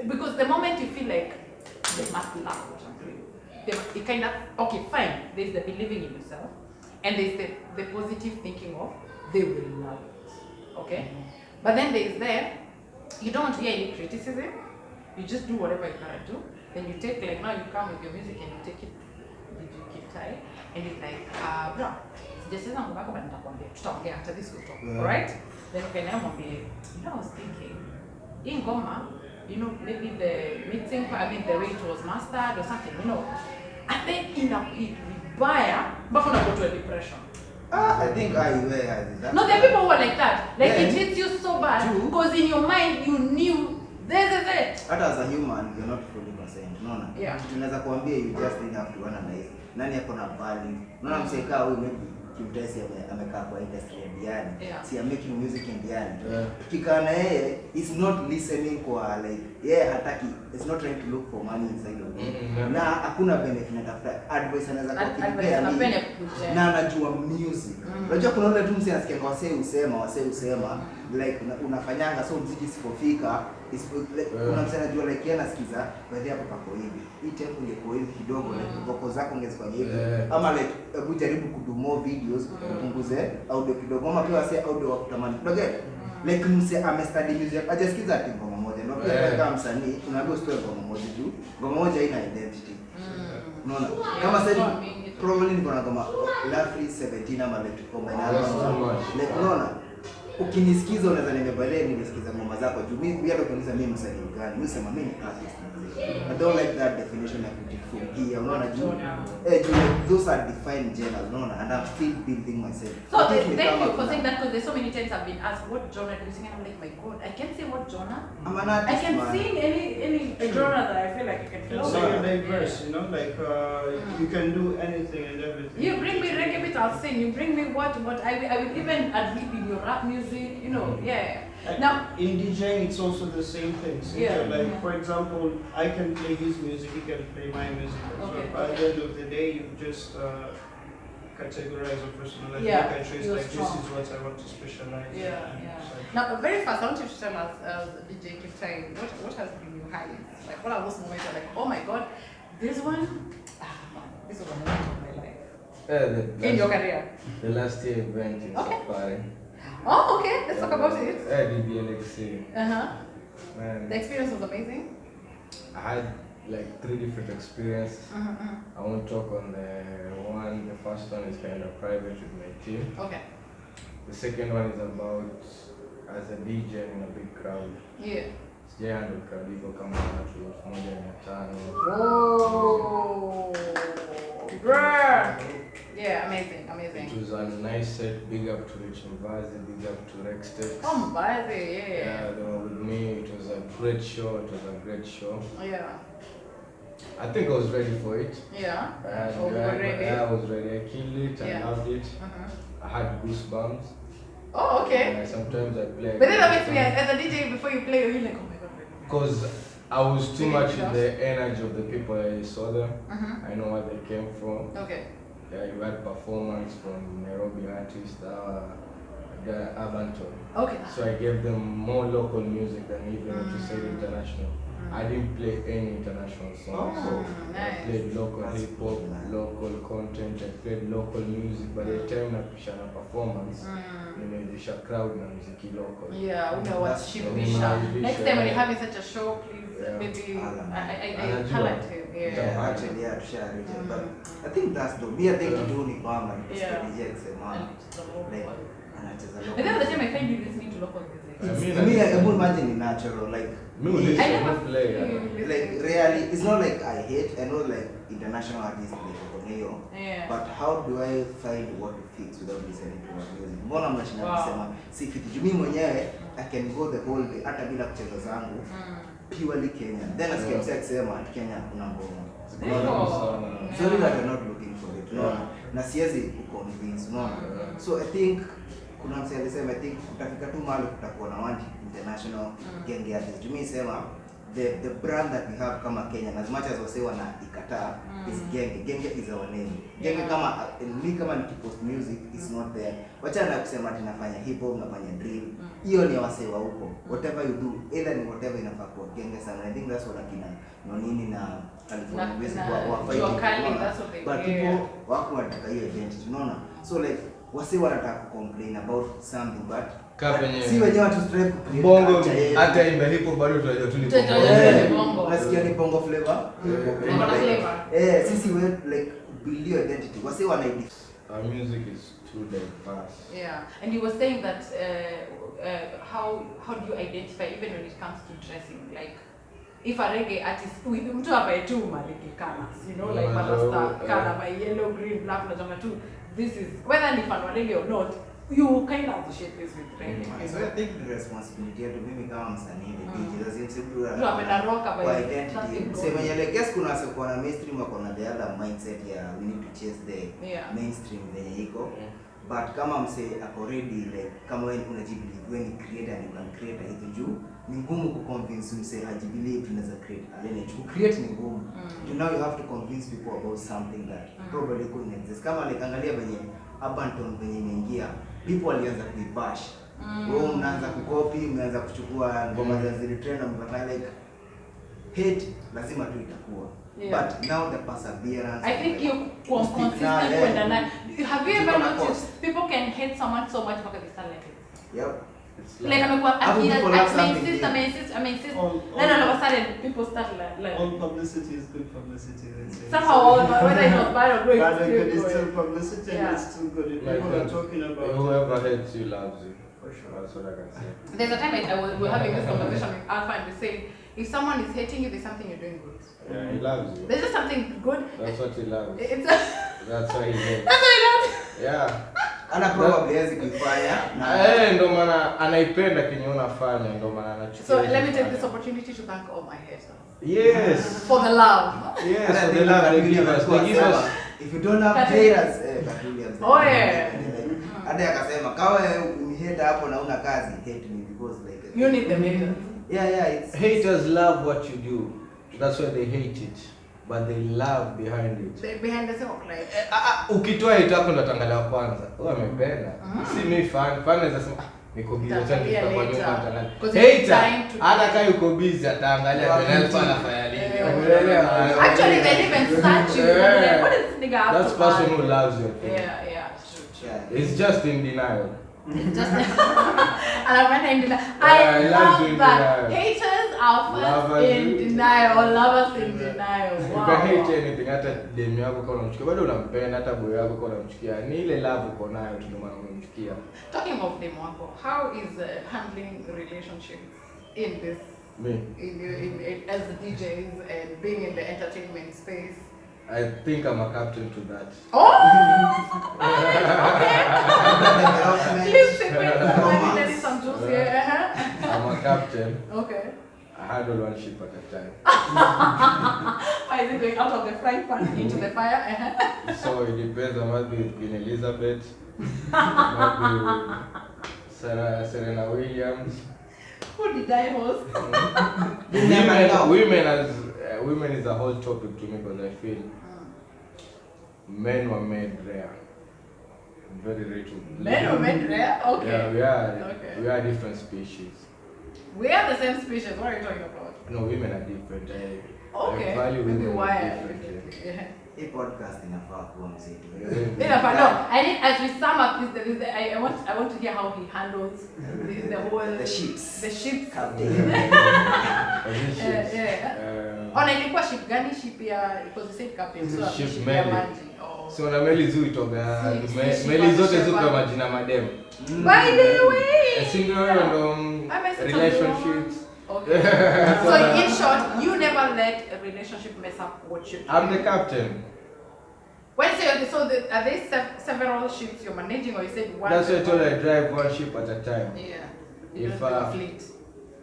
because the moment you feel like they must love what I'm doing, it kind of, okay, fine, there's the believing in yourself, and there's the positive thinking of, they will love it, okay? But then there's you don't want to hear any criticism, you just do whatever you gotta do, then you take, like now you come with your music and you take it, you keep tight, and it's like, bro, sijasema mambo yako but nitakwambia, tutaongea after this we'll talk, alright? Then when I was thinking, in Goma, maybe the mixing, the way it was mastered or something, and then in a pit, vibaya, but when I go to a depression. I think I wear that. No, there are people who are like that. Like it hits you so bad because in your mind you knew this is it. Hata as a human, you're not fully percent. Unaona? Yeah. Tunaweza kuambia you just need have to analyze. Nani yako na value? Unaona mseka huyu maybe kimtesi amekaa kwa industry ya Diani. Si ya making music in Diani. Kikaa na yeye is not listening kwa like hataki, it's not trying to look for money inside of it. Na hakuna benefit anatafuta. Advice anaweza kukupa na anajua music. Unajua kuna wale tu msi anasikia kwa wasee usema like unafanyanga so mziki sipofika kuna msana jua like yeye anasikiza baadhi hapo pako hivi hii tempo ingekuwa hivi kidogo like vocals zako ungezifanya hivi ama like hebu jaribu kudo more videos upunguze audio kidogo ama pia wase audio wa kutamani kidogo like mse amestudy music hajasikiza ati ngoma moja ndio pia kama msanii unaambiwa story ngoma moja tu ngoma moja ina identity unaona kama sasa probably niko na kama Lafri 17 ama like ngoma like unaona ukinisikiza unaweza nimebalia nilisikiza ngoma zako juu mimi hata kuniuliza mimi msanii gani mimi sema mimi artist. I don't like that definition of kujifungia unaona juu those are defined genres unaona and I'm still building myself. So thank you for saying that because there's so many times I've been asked what genre do you sing and I'm like my god I can't say what genre. I'm an artist. I can sing any genre that I feel like I can flow. So you're diverse, like you can do anything and everything. You bring me reggae beat, I'll sing. You bring me what I will even ad-lib in your rap music, Now in DJing it's also the same thing. So like for example, I can play his music, he can play my music. Okay. So by the end of the day, you just categorize or personalize. Yeah, like I choose like this is what I want to specialize. Now, very fast, I want you to tell us, DJ Kiptai, what has been your highlights? Like, what are those moments you're like, oh my god, this one, this was a moment of my life. In your career? The last year event in Safari. Oh, okay, let's talk about it. DBLXC. Man. The experience was amazing. I had like 3 different experiences. I won't talk on the first one is kind of private with my team. Okay. The second one is about as a DJ in a big crowd. Yeah. Sijahandle crowd hivyo kama watu 1,500. Whoa! Bruh! Yeah, amazing. It was a nice set, big up to Rich Mvazi, big up to Rex Tex. Oh, Mvazi, yeah. Yeah, they were with me. It was a great show. Yeah. I think I was ready for it. Yeah. And Oh, you were ready? I was ready. I killed it. Yeah. I loved it. I had goosebumps. Oh, okay. Sometimes I play. But then that makes me, as a DJ, before you play, you're like, oh my god. Because I was too much in the energy of the people. I saw them. I know where they came from. Okay. Yeah, you had performance from Nairobi artists, the Abanton. Okay. So I gave them more local music than even what you said international. I didn't play any international songs. So I played local hip hop, local content, I played local music. By the time I pushed a performance, nimezisha crowd na muziki local. Yeah, we know what's shibisha. Next time when you're having such a show, please maybe I highlight him. Yeah, actually, yeah, share it. But I think that's the me. I think you do need bomb and DJ man. Like, and then the time I find you listening to local music. I would imagine it natural, like me, I never play. Like really, it's not like I hate. I know like international artists like Okoneo. Yeah. But how do I find what to fix without listening to what music? Mbona mnashinda kusema si fit. Mimi mwenyewe I can go the whole day hata bila kucheza zangu. Purely Kenya. Then as Kim said, Kenya kuna ngoma. Sorry that you're not looking for it. No. Na siwezi kuconvince, no. So I think kuna msee alisema I think utafika tu mahali kutakuwa na one international genge artist. Mimi sema the brand that we have kama Kenya, as much as wase wana ikataa is genge. Genge is our name. Genge kama me kama nikipost music is not there. Wacha na kusema ati nafanya hip hop, nafanya drill. Hiyo ni wase wa huko. Whatever you do, either ni whatever inafaa kuwa genge sana. I think that's what akina Nonini na California music wa fighting. But people wako wanataka hiyo identity, unaona? So like wase wanataka complain about something but si wenyewe watu strive bongo hata imba hip hop bado tunajua tu ni bongo. Unasikia ni bongo flavor? Sisi we like build your identity. Wase wana our music is too diverse. Yeah, and you were saying that how do you identify even when it comes to dressing, like if a reggae artist mtu hapa tu maliki kana, you know, like Malasta kana by yellow, green, black na jama tu, this is whether ni fan wa reggae or not, you kind of associate this with reggae. So I think the responsibility to mimi kama msanii the DJ lazima msiburu tu apenda rock by identity. Sema yale guess kuna soko na mainstream wako na the other mindset ya we need to chase the mainstream venye iko. But kama mse ako ready, like kama wewe unajibelieve wewe ni creator and you can create hizo juu ni ngumu kuconvince mse hajibelieve tunaweza create alene to create ni ngumu. You know you have to convince people about something that probably couldn't exist. Kama nikangalia venye Abanton venye imeingia, people walianza kuibash. Wewe unaanza kucopy, unaanza kuchukua ngoma za zile trend na mfanya like hate lazima tu itakuwa. But now the perseverance. I think you consistent with the night. Have you ever noticed people can hate someone so much because they start like it? Yep. Like I'm like, I insist. Then all of a sudden people start like all publicity is good publicity. Somehow whether it was bad or good, it's still publicity and it's still good. If people are talking about whoever hates you loves you. For sure. That's what I can say. There's a time we were having this conversation with Alpha and we say if someone is hating you, there's something you're doing good. Yeah, he loves you. There's just something good. That's what he loves. That's why he hates. That's why he loves. Yeah. Ana probably hawezi kuifanya na ndo maana anaipenda kenye unafanya, ndo maana anachukia. So let me take this opportunity to thank all my haters. Yes. For the love. Yes, for the love they give us. They give us. If you don't have haters, oh yeah. Hata akasema kawa unihate hapo na una kazi, hate me because like you need them haters. Yeah, haters love what you do. That's why they hate it. But they love behind it. They behind the scenes like ukitoa hit hapo ndo tangalia kwanza. Wewe amependa. Si mimi fan anaweza sema niko busy sana kwa nyumba tangalia. Hater hata kama yuko busy ataangalia penalty anafanya nini. Unaelewa? Actually they even search you. What is this nigga? That's person who loves you. Yeah, true. It's just in denial. It's just I love that. Haters are in denial or lovers in denial. Wow. You can hate anything, hata dem yako kama unamchukia bado unampenda, hata boy yako kama unamchukia. Ni ile love uko nayo tu ndio maana unamchukia. Talking of dem wako, how is handling relationships in this in as DJs and being in the entertainment space? I think I'm a captain to that. Oh! Okay. Please take me some juice here. I'm a captain. Okay. I handle one ship at a time. Why is it going out of the frying pan into the fire? So it depends. I might be with Queen Elizabeth. Might be with Serena Williams. Who did I host? Women is a whole topic to me because I feel men were made rare. Very rare to Men were made rare? Okay. Yeah, Okay. we are different species. We are the same species. What are you talking about? No, women are different. Okay. I value Maybe women why? differently. Yeah. Hii podcast inafaa kuwa mzito. I need, as we sum up this, I want to hear how he handles the whole The ships. The ships. Captain. Ona ilikuwa ship gani? Ship ya, because you said captain, so Ship ship meli. ya maji. Oh. So na meli zuitoga Si meli zote ship zuko ya- majina madem. By the way. Single relationships. Okay. So in short, you never let a relationship mess up what you do. I'm the captain. When you say okay, so are there several ships you're managing, or you said one? That's why I told you I drive one ship at a time. Yeah. You If don't do a fleet.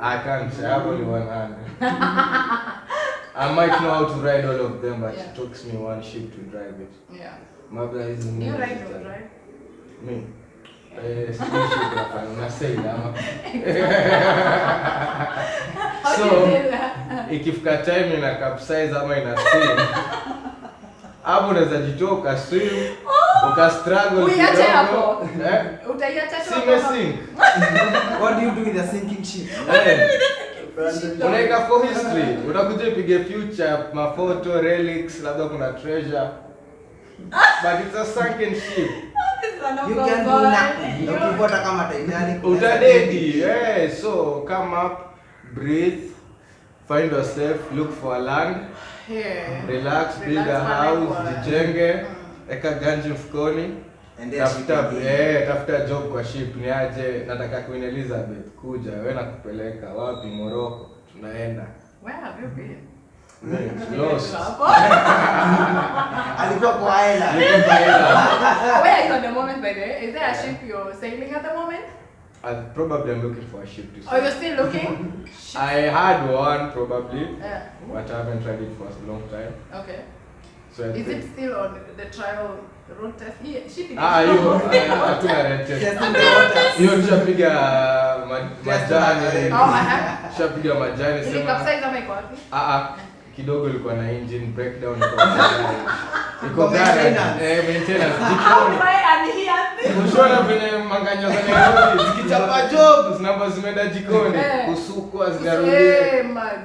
I can't, I have only one hand. I might know how to ride all of them, but Yeah. it takes me one ship to drive it. Yeah. My brother is You ride or drive? Me. How So, do you do that? ikifika time ina capsize ama ina swim, hapo unaweza jitoka swim, uka struggle Uiache hapo. Eh? Utaiacha tu Sime hapo. sink. What do you do with a sinking ship? Unaika for history, utakuja ipige future, mafoto, relics, labda kuna treasure. But it's a sunken ship. You can do nothing. Ukipota kama Titanic. Utadedi, yeah. So come up, breathe, find yourself, look for a land, Yeah. relax, build a house, jijenge, eka ganji mfukoni. And then she Tafuta can tafuta job kwa ship, ni aje, nataka Queen Elizabeth kuja, wewe nakupeleka wapi? Morocco, tunaenda. Where have you been? Lost. alikuwa kwa island. Where are you at the moment, by the way? Is there a ship you're sailing at the moment? Probably I'm looking for a ship to Or sail. you're still looking? I had one probably, Yeah. but I haven't tried it for a long time. Okay. So I Is think it still on the trial road test? Ship is hiyo hatuna rate. Hiyo tushapiga majani. Tushapiga majani Ili sema. capsize ama iko wapi? Kidogo ilikuwa na engine breakdown iko Maintenance. maintenance. How do I adhere this? Ushona venye manganya za Nairobi zikichapa job namba zimeenda jikoni kusukwa zinarudi.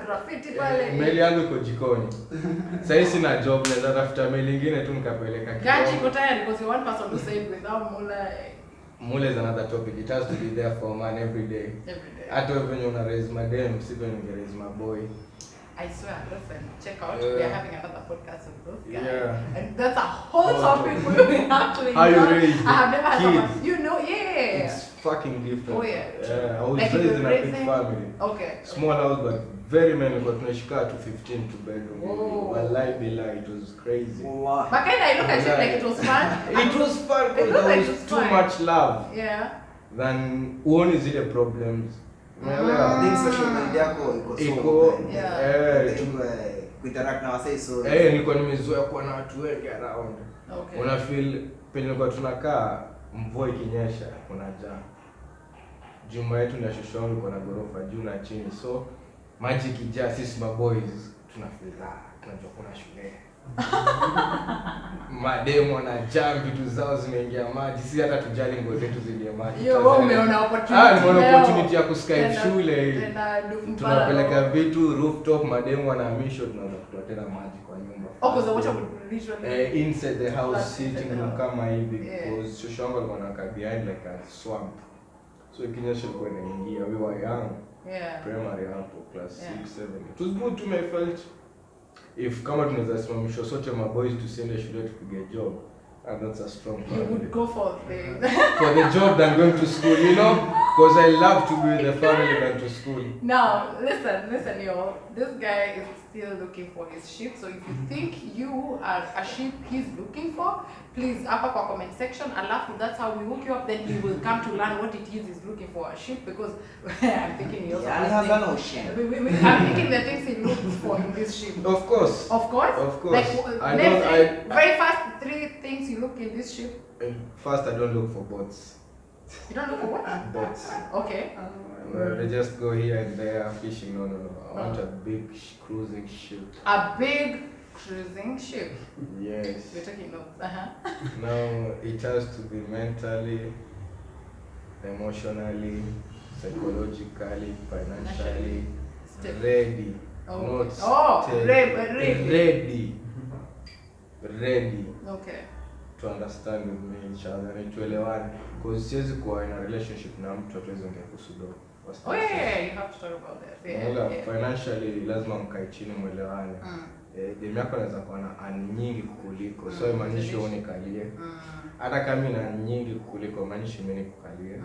Graffiti pale. Meli yangu iko jikoni. Sasa sina job, naweza tafuta meli nyingine tu nikapeleka kidogo. Gaji iko tayari because you one person to say it without Mula Mule is another topic. It has to be there for a man every day. every day. Hata wewe venye una raise madem, si venye unge raise my boy. I swear, listen, check out. Yeah. We are having another podcast with those guys. Yeah. And that's a whole topic we will actually How you know. raise I have never had kids. someone, you know, yeah. It's fucking different. Oh, yeah. I was Like raised you're in a big raising- family. Okay. Small house, but very many. But tunashika to 15 to bedroom. Oh. Wallahi billahi, it was crazy. Wallah. But kind of, I look at it like it was fun. It was fun It because looked there like was it was too fun. much love. Yeah. Than uone zile problems. I think social media yako iko so Iko, open. Yeah. I think kuinteract na wasee so. nilikuwa nimezoea kuwa na watu wengi around. Okay. Una feel penye nilikuwa tunakaa mvua ikinyesha kunajaa. Juma yetu na shosho wangu iko na gorofa juu na chini. So maji ikijaa sisi maboys tunafeel tunajua kuna shule. Mademo wanajaa vitu zao zimeingia maji. Sisi hata tujali nguo zetu zilie maji. Yo, wewe umeona opportunity. Nimeona opportunity ya kuskype shule hii. Tena dufu Tunapeleka vitu rooftop, mademo wanahamisho, tunaweza kutoa tena maji kwa nyumba. Oh, because the water would literally Inside the house, That's sitting inside the room house. kama hivi, Yeah. because shosho wangu alikuwa anakaa behind like a swamp. So ikinyesha ilikuwa inaingia. We were young, Yeah. primary hapo, class Yeah. 6, 7. It was good to me, I felt. If kama tunaweza simamishwa sote maboys tusiende shule tupige job, and that's a strong You family. would go for the For the job than going to school, you know? Because I love to be with the family than to school. Now, listen, yo. This guy is still looking for his sheep. So if you think you are a sheep he's looking for, please upper comment section. Alafu, that's how we hook you up. Then he will come to learn what it is he's looking for, a sheep. Because I'm thinking he also has things. I'm thinking the things he looks for in this sheep. Of course. Of course. Of course. Like, very fast 3 things you look in this sheep. First, I don't look for boats. You don't look for what? Boats. Okay. They just go here and there fishing. No. I want a big cruising ship. A big cruising ship. Yes. You're taking notes. Now, it has to be mentally, emotionally, psychologically, financially ready. Oh. Not Ready. Ready. Okay. To understand with me each other and tuelewane, because siwezi kuwa in a relationship na mtu hatuwezi ongea kuhusu do. Oh yeah, you have to talk about that. Yeah. Financially lazima mkae chini mwelewane. Demu yako anaweza kuwa na ani nyingi kukuliko, so imaanisha unikalie. Hata kama ina nyingi kukuliko, imaanisha mimi nikukalie.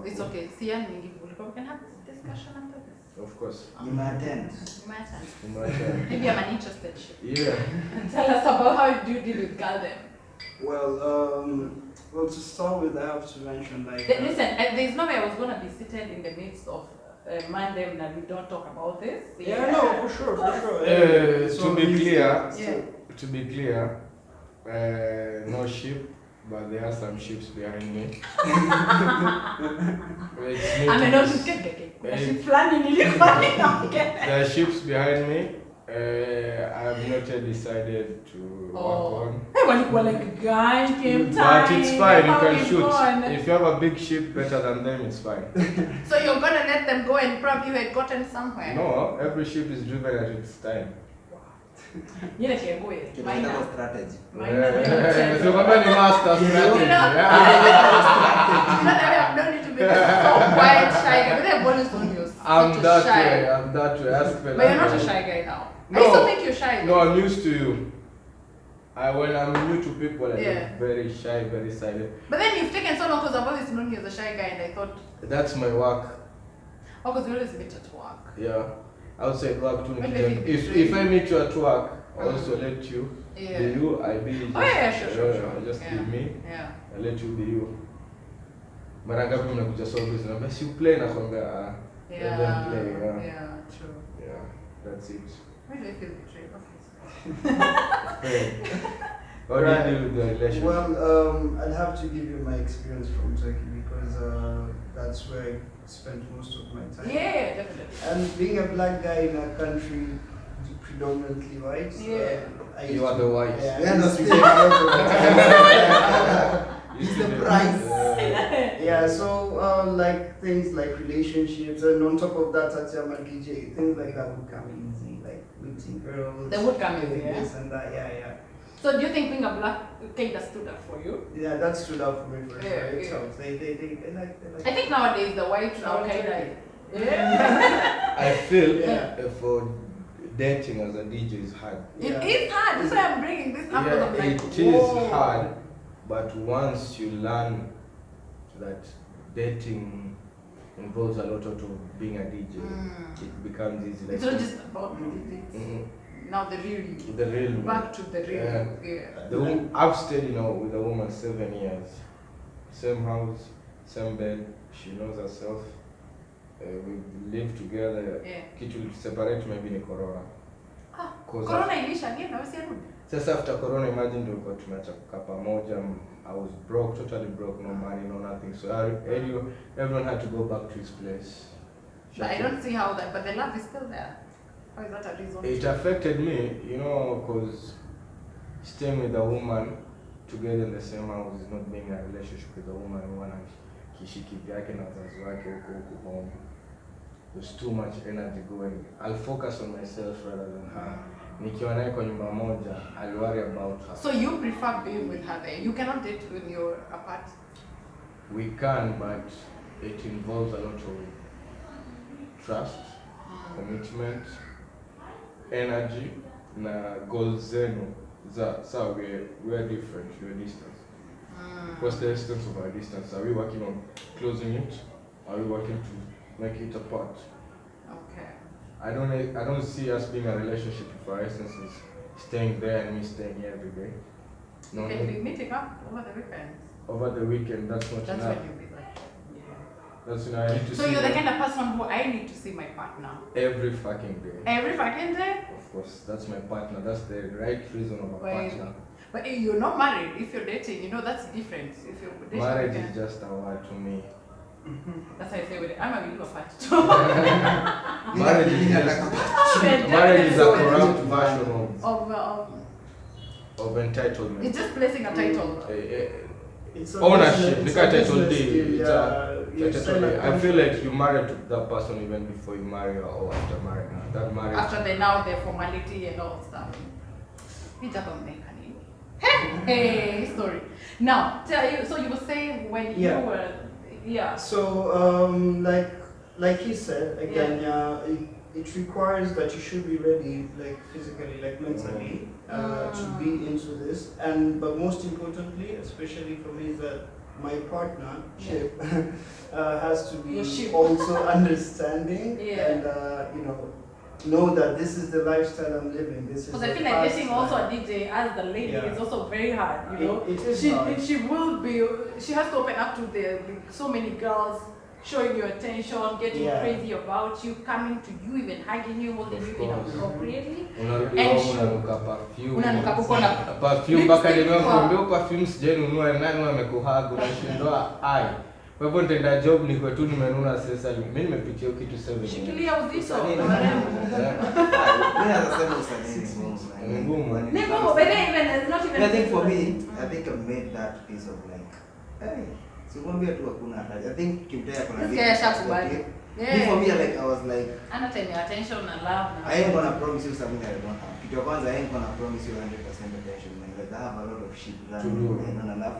It's okay. See ani nyingi kukuliko. We can have this discussion after this. Of course. You might attend. Maybe I'm an interested ship. Yeah. Tell us about how you deal with Galden. Well, to start with, I have to mention like. Listen, there's no way I was gonna be seated in the midst of Mandem that we don't talk about this. Yeah, no, for sure. To be clear, no ship, but there are some ships behind me. There are ships behind me. I have not yet decided to work on. But it's fine, you can shoot. If you have a big ship better than them, it's fine. So you're gonna let them go and probably you had gotten somewhere? No, every ship is driven at its time. Strategy. So company master strategy. I'm not need to be so quiet, shy guy. They're bonus on you. I'm that way. Ask me. But you're not a shy guy now. No, I used to think you're shy. No, I'm used to you. When I'm new to people, I'm Yeah. very shy, very silent. But then you've taken so long because I've always known you as a shy guy and I thought, That's my work. oh, because you're always a bit at work. Yeah. Outside work too. When they think If I meet you at work, I also let you Yeah. be you. I be just, Oh yeah, sure. just Yeah. be me. Yeah. I let you be you. Mara ngapi mnakuja service na basi you play na kwambia let them play. Yeah, true. Yeah, that's it. Why do I feel betrayed? How do you deal with the relationship? Well, I'll have to give you my experience from Turkey because that's where I spent most of my time. Yeah, definitely. And being a black guy in a country predominantly white, You are the white. Yeah, Yeah, no, still. It's the price. Yeah, so like things like relationships, and on top of that, I'm a DJ. Things like that would come easy, like meeting girls. They would come easy, yeah? This and that, yeah. So do you think being a black thing that stood up for you? Yeah, that stood out for me for sure. Yeah, It's tough. They like. I think nowadays the whites are kind of yeah. I feel Yeah. for dating as a DJ is hard. It is hard. That's why I'm bringing this up. Yeah, I'm like, it is whoa. hard, but once you learn that dating involves a lot of being a DJ, it becomes easy. Like It's not just about the now the real you. the real me. Back to the real Yeah. you. I've stayed, with a woman 7 years. Same house, same bed. She knows herself. We live together. Yeah. Kitu separate maybe ni corona. Corona ilisha nini na usirudi? Sasa after corona, imagine tulikuwa tumeacha kukaa pamoja. I was broke, totally broke, no money, no nothing. So everyone had to go back to his place. But I don't see how that, but the love is still there. How is that a reason? It affected me, because staying with a woman together in the same house is not being in a relationship with a woman who kishiki vyake na wazazi wake huko home. There's too much energy going. I'll focus on myself rather than her. Nikiwa naye kwa nyumba moja, I'll worry about her. So you prefer being with her there? You cannot date when you're apart? We can, but it involves a lot of trust, commitment, energy, na goals zenu. So we're different, we're distant. What's the essence of our distance? Are we working on closing it? Are we working to make it apart? Okay. I don't see us being a relationship if our essence is staying there and me staying here every day. You No, can be meeting up over the weekends. over the weekend, that's not That's enough. when you'll be like, yeah. That's when I need to So see you're the them kind of person who I need to see my partner every fucking day. every fucking day. Of course, that's my partner. That's the right reason of a Wait. partner. But if you're not married, if you're dating, you know that's different. If you're dating, Marriage you is can- just a word to me. that's how I say with it. I'm a believer part. Marriage is just marriage is a corrupt version of entitlement. It's just placing a title. It's a Ownership. business- Look at it's a title business deed. deal, It's yeah. You a sign title a deed. I feel contract. like you married to that person even before you marry her or after marrying her. That marriage. After the formality and all stuff. It doesn't make any. Hey, sorry. Now, so you were saying when Yeah. you were, yeah. So, like he said, again, it requires that you should be ready, like physically, like mentally, to be into this. But most importantly, especially for me, is that my partnership has to Your be ship. also understanding Yeah. and know that this is the lifestyle I'm living. This is Because I the feel like fast getting also a life. DJ as the lady Yeah. is also very hard, you know. It is she hard. she will be, she has to open up to so many girls, showing you attention, getting Yeah. crazy about you, coming to you, even hugging you, holding Of you course. inappropriately. Unarudi And home she- unanuka perfume. Unanuka kukona Perfume mpaka lipstick nimekwambia perfume sijainunua nani amekuhaga unashindwa ai. Kwa hivyo nitaenda job niko tu nimenunua sasa. Mimi nimepitia kitu 7 Shikilia uzito. Usanii ni warembo. Mimi nasema usanii ni ngumu. Ni ngumu. Ni ngumu, but then even not even. I think for me, I think I've made that piece of like, hey, sikwambia tu hakuna hatari. I think kimtaya kuna This guy ashakubali. Me for me, like I was like, Ana time ya attention na love. I ain't gonna promise you something I don't have. Kitu ya kwanza, I ain't gonna promise you 100% attention. Like I have a lot of shit running and enough.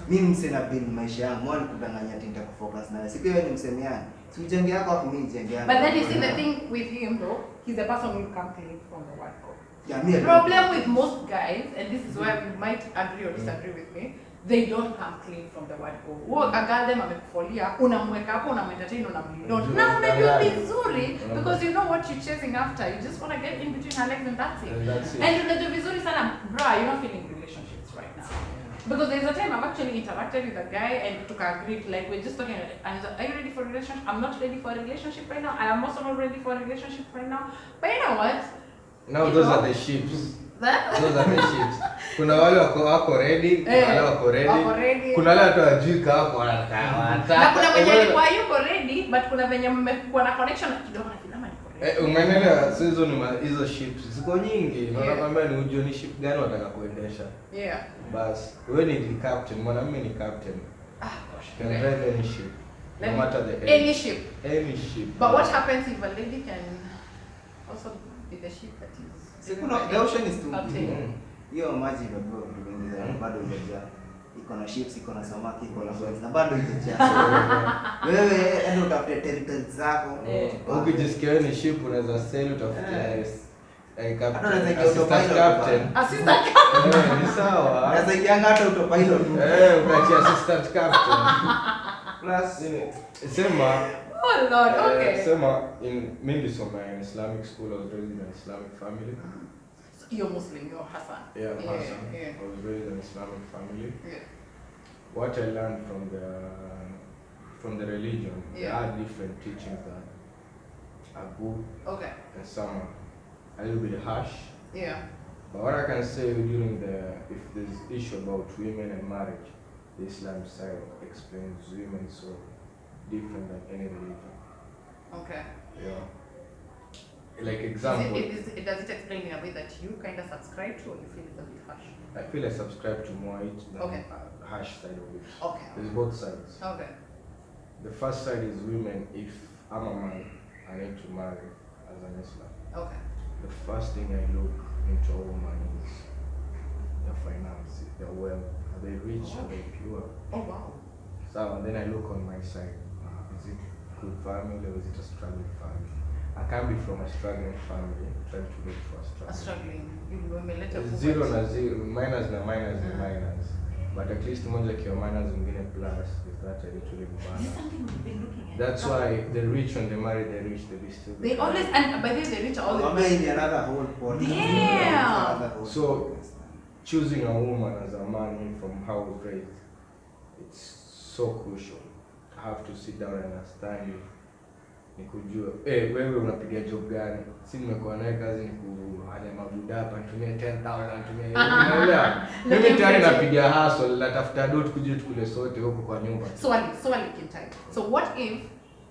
Mimi msena build maisha yangu, mwani kudanganya tinta kufocus na siku wewe ni msemeani. Si ujenge yako hapo mimi nijenge yangu. But then you see the thing with him though, he's the person who will come clean from the word go. Yeah, me. Problem with most guys, and this is where we might agree or disagree with me, they don't come clean from the word go. Wewe agadem amekufolia, unamweka hapo, unamentertain, unamlidon. Na unajua vizuri because you know what you're chasing after. You just want to get in between her legs and that's it. And that's it. And unajua vizuri sana, bra, you're not feeling relationships right now. Because there's a time I've actually interacted with a guy and took a agreed, like we're just talking, and he's like, are you ready for a relationship? I'm not ready for a relationship right now. I am also not ready for a relationship right now. But you know what? Now You those know? are the ships. That? Those are the ships. Kuna wale wako ready, kuna wale wako wako ready. ready. Kuna wale watu wajui kama wako wanataka. Na kuna venye alikuwa yuko ready, but kuna venye mmekuwa na connection kidogo na kila mali ready. Umeelewa? So hizo ships ziko nyingi. Yeah. Nakwambia ni ujue ni ship gani wataka kuendesha. Yeah. Bas, wewe ni captain, mwanamume ni captain. Ah, gosh. Can ride any ship. No Let me- matter the Any age. ship. Any ship. But what happens if a lady can also be the ship that is The ocean is too captain? big. Hiyo maji imebeba vitu vingi sana bado imejaa. Iko na ships, iko na samaki, iko na boats na bado imejaa. Wewe enda utafute territories zako. Ukijisikia wewe ni ship unaweza sail utafute Hata captain, unaweza ingia assistant autopilot captain. Assistant captain. Ni sawa. Unaweza ingianga hata autopilot. Ukaachia assistant captain. Plus Sema Oh Lord, okay. Sema mimi nilisoma in Islamic school, I was raised in an Islamic family. So you're Muslim, you're Hassan. Yeah, I'm Hassan. Yeah. I was raised in an Islamic family. Yeah. What I learned from the religion, there Yeah. are different teachings that are good Okay. and some are a little bit harsh. Yeah. But what I can say during if there's issue about women and marriage, the Islam side explains women so different than any religion. Okay. Yeah. Like example, Does it explain in a way that you kind of subscribe to, or you feel it's a bit harsh? I feel I subscribe to more it than Okay. harsh side of it. Okay. There's both sides. Okay. The first side is women. If I'm a man, I need to marry as an Islam. Okay. The first thing I look into a woman is their finances, their wealth. Are they rich? Are they pure? Oh wow. So and then I look on my side. Is it good family or is it a struggling family? I can't be from a struggling family trying to look for a A struggling. struggling. You will let Zero na zero, minus na minus na minus. but at least moja kiwa minus mwingine plus is that a little bit This is bad. something we've been looking at. That's why the rich when they marry the rich they be still. They always, and by the way, the rich are always. Maybe another whole podcast. Yeah. Another whole So, podcast. choosing a woman as a man from how we raised, it's so crucial. I have to sit down and understand you. Nikujua, wewe unapiga job gani? Si nimekuwa naye kazi ni kuhanya mabuda hapa nitumie 10,000 nitumie. Unaelewa? Mimi tayari napiga hustle, natafuta dot kuje tukule sote huko kwa nyumba. Swali Kintai. So what if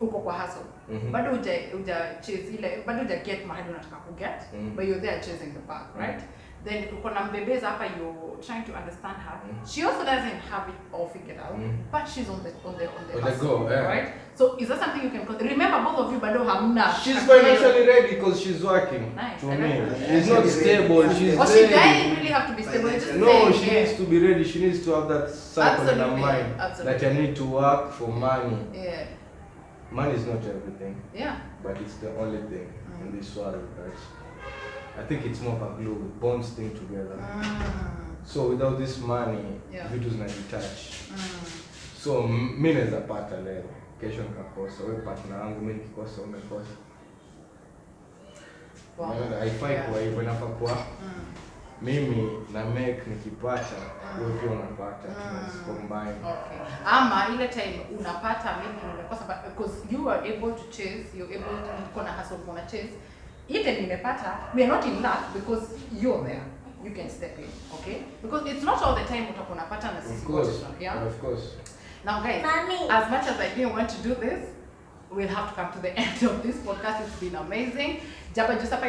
uko kwa hustle? Bado uja chase ile, bado uja get mahali unataka ku get, but you're there chasing the bag, right? Then uko na mbebeza hapa, you're trying to understand her. She also doesn't have it all figured out, but she's on the hustle, go, yeah. right? So is that something you can remember? Both of you bado hamna. She's financially ready because she's working. Nice. To I me, like that. she's not stable. She's Or she ready. doesn't really have to be stable. Just No, say, she needs to be ready. She needs to have that cycle in her Absolutely, mind absolutely. that I need to work for money. Yeah. Money is not everything, Yeah. but it's the only thing in this world, right? I think it's more of a glue. It bonds things together. So without this money, vitu zinajitouch. So mimi naweza pata leo, kesho nikakosa. Wewe partner wangu mimi nikikosa umekosa. Wow. Haifai kwa hivyo, inafaa kuwa mimi na make nikipata wewe pia unapata, combine. Okay. Ama ile time unapata maybe unakosa, because you are able to chase, you're able to kuna hustle kuna chase. Ile nimepata, we are not in luck because you're there. You can step in, okay? Because it's not all the time utakuwa unapata na sisi wote, yeah? Of course. Now guys, as much as I didn't want to do this, we'll have to come to the end of this podcast. It's been amazing. Japa Josapa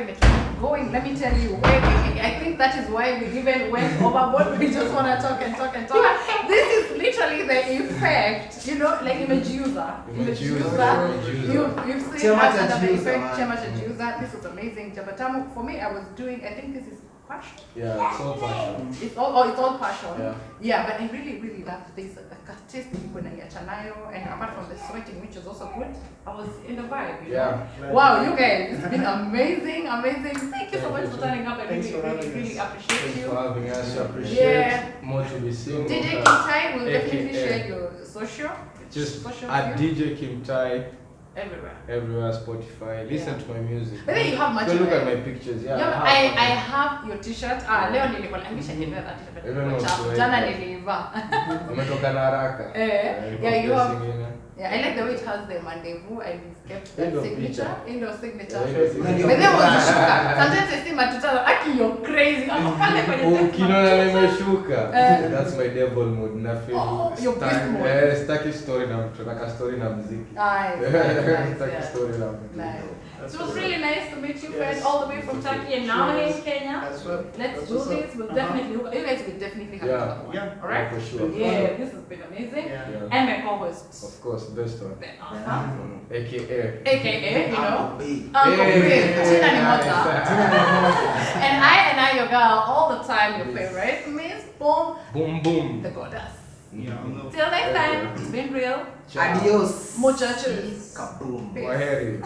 going, let me tell you, I think that is why we even went overboard. We just want to talk and talk and talk. This is literally the effect, you know, like image user. You've seen us under the effect, Chema Chajuza. This is amazing. Jabatamu, for me, I was doing, I think this is passion. Yeah, it's all passion. It's all passion. Yeah. Yeah, but I really loved this taste when I chanayo, and apart from the sweating, which was also good, I was in the vibe. You know? Wow, you guys, it's been amazing. Thank you so much for turning up. I really appreciate you. Thanks for having us. I appreciate more to be seen. DJ Kintai will definitely share your social. Just social at DJ Kintai. Everywhere, Spotify. Listen to my music. But then you have much. Go look at my pictures. Yeah, I have your t-shirt. Leo nilikuwa naangisha jina la t-shirt. Jana nilivaa. Umetoka na haraka. Yeah, you have. Yeah, I like the way it has the mandevu and it's kept that signature. End of signature. But then ukishuka, sometimes I see matutano, aki you're crazy. Pale kwenye Ukiona nimeshuka. That's my devil mood. Na feel stuck story na tunataka story na muziki. Stuck story na muziki. So it was really nice to meet you, friends, all the way from Turkey and now in Kenya. Let's do this. We'll definitely, you guys will definitely have to come. Yeah. All right? For sure. Yeah, this has been amazing. And my co-host. Of course, best one. AKA, you know, Uncle B. Tina ni Mota. And I, your girl, all the time, your favorite, Miss Boom. Boom, boom. The goddess. Yeah, Till next time, it's been real. Adios. Muchachos. Kaboom. Kwaheri.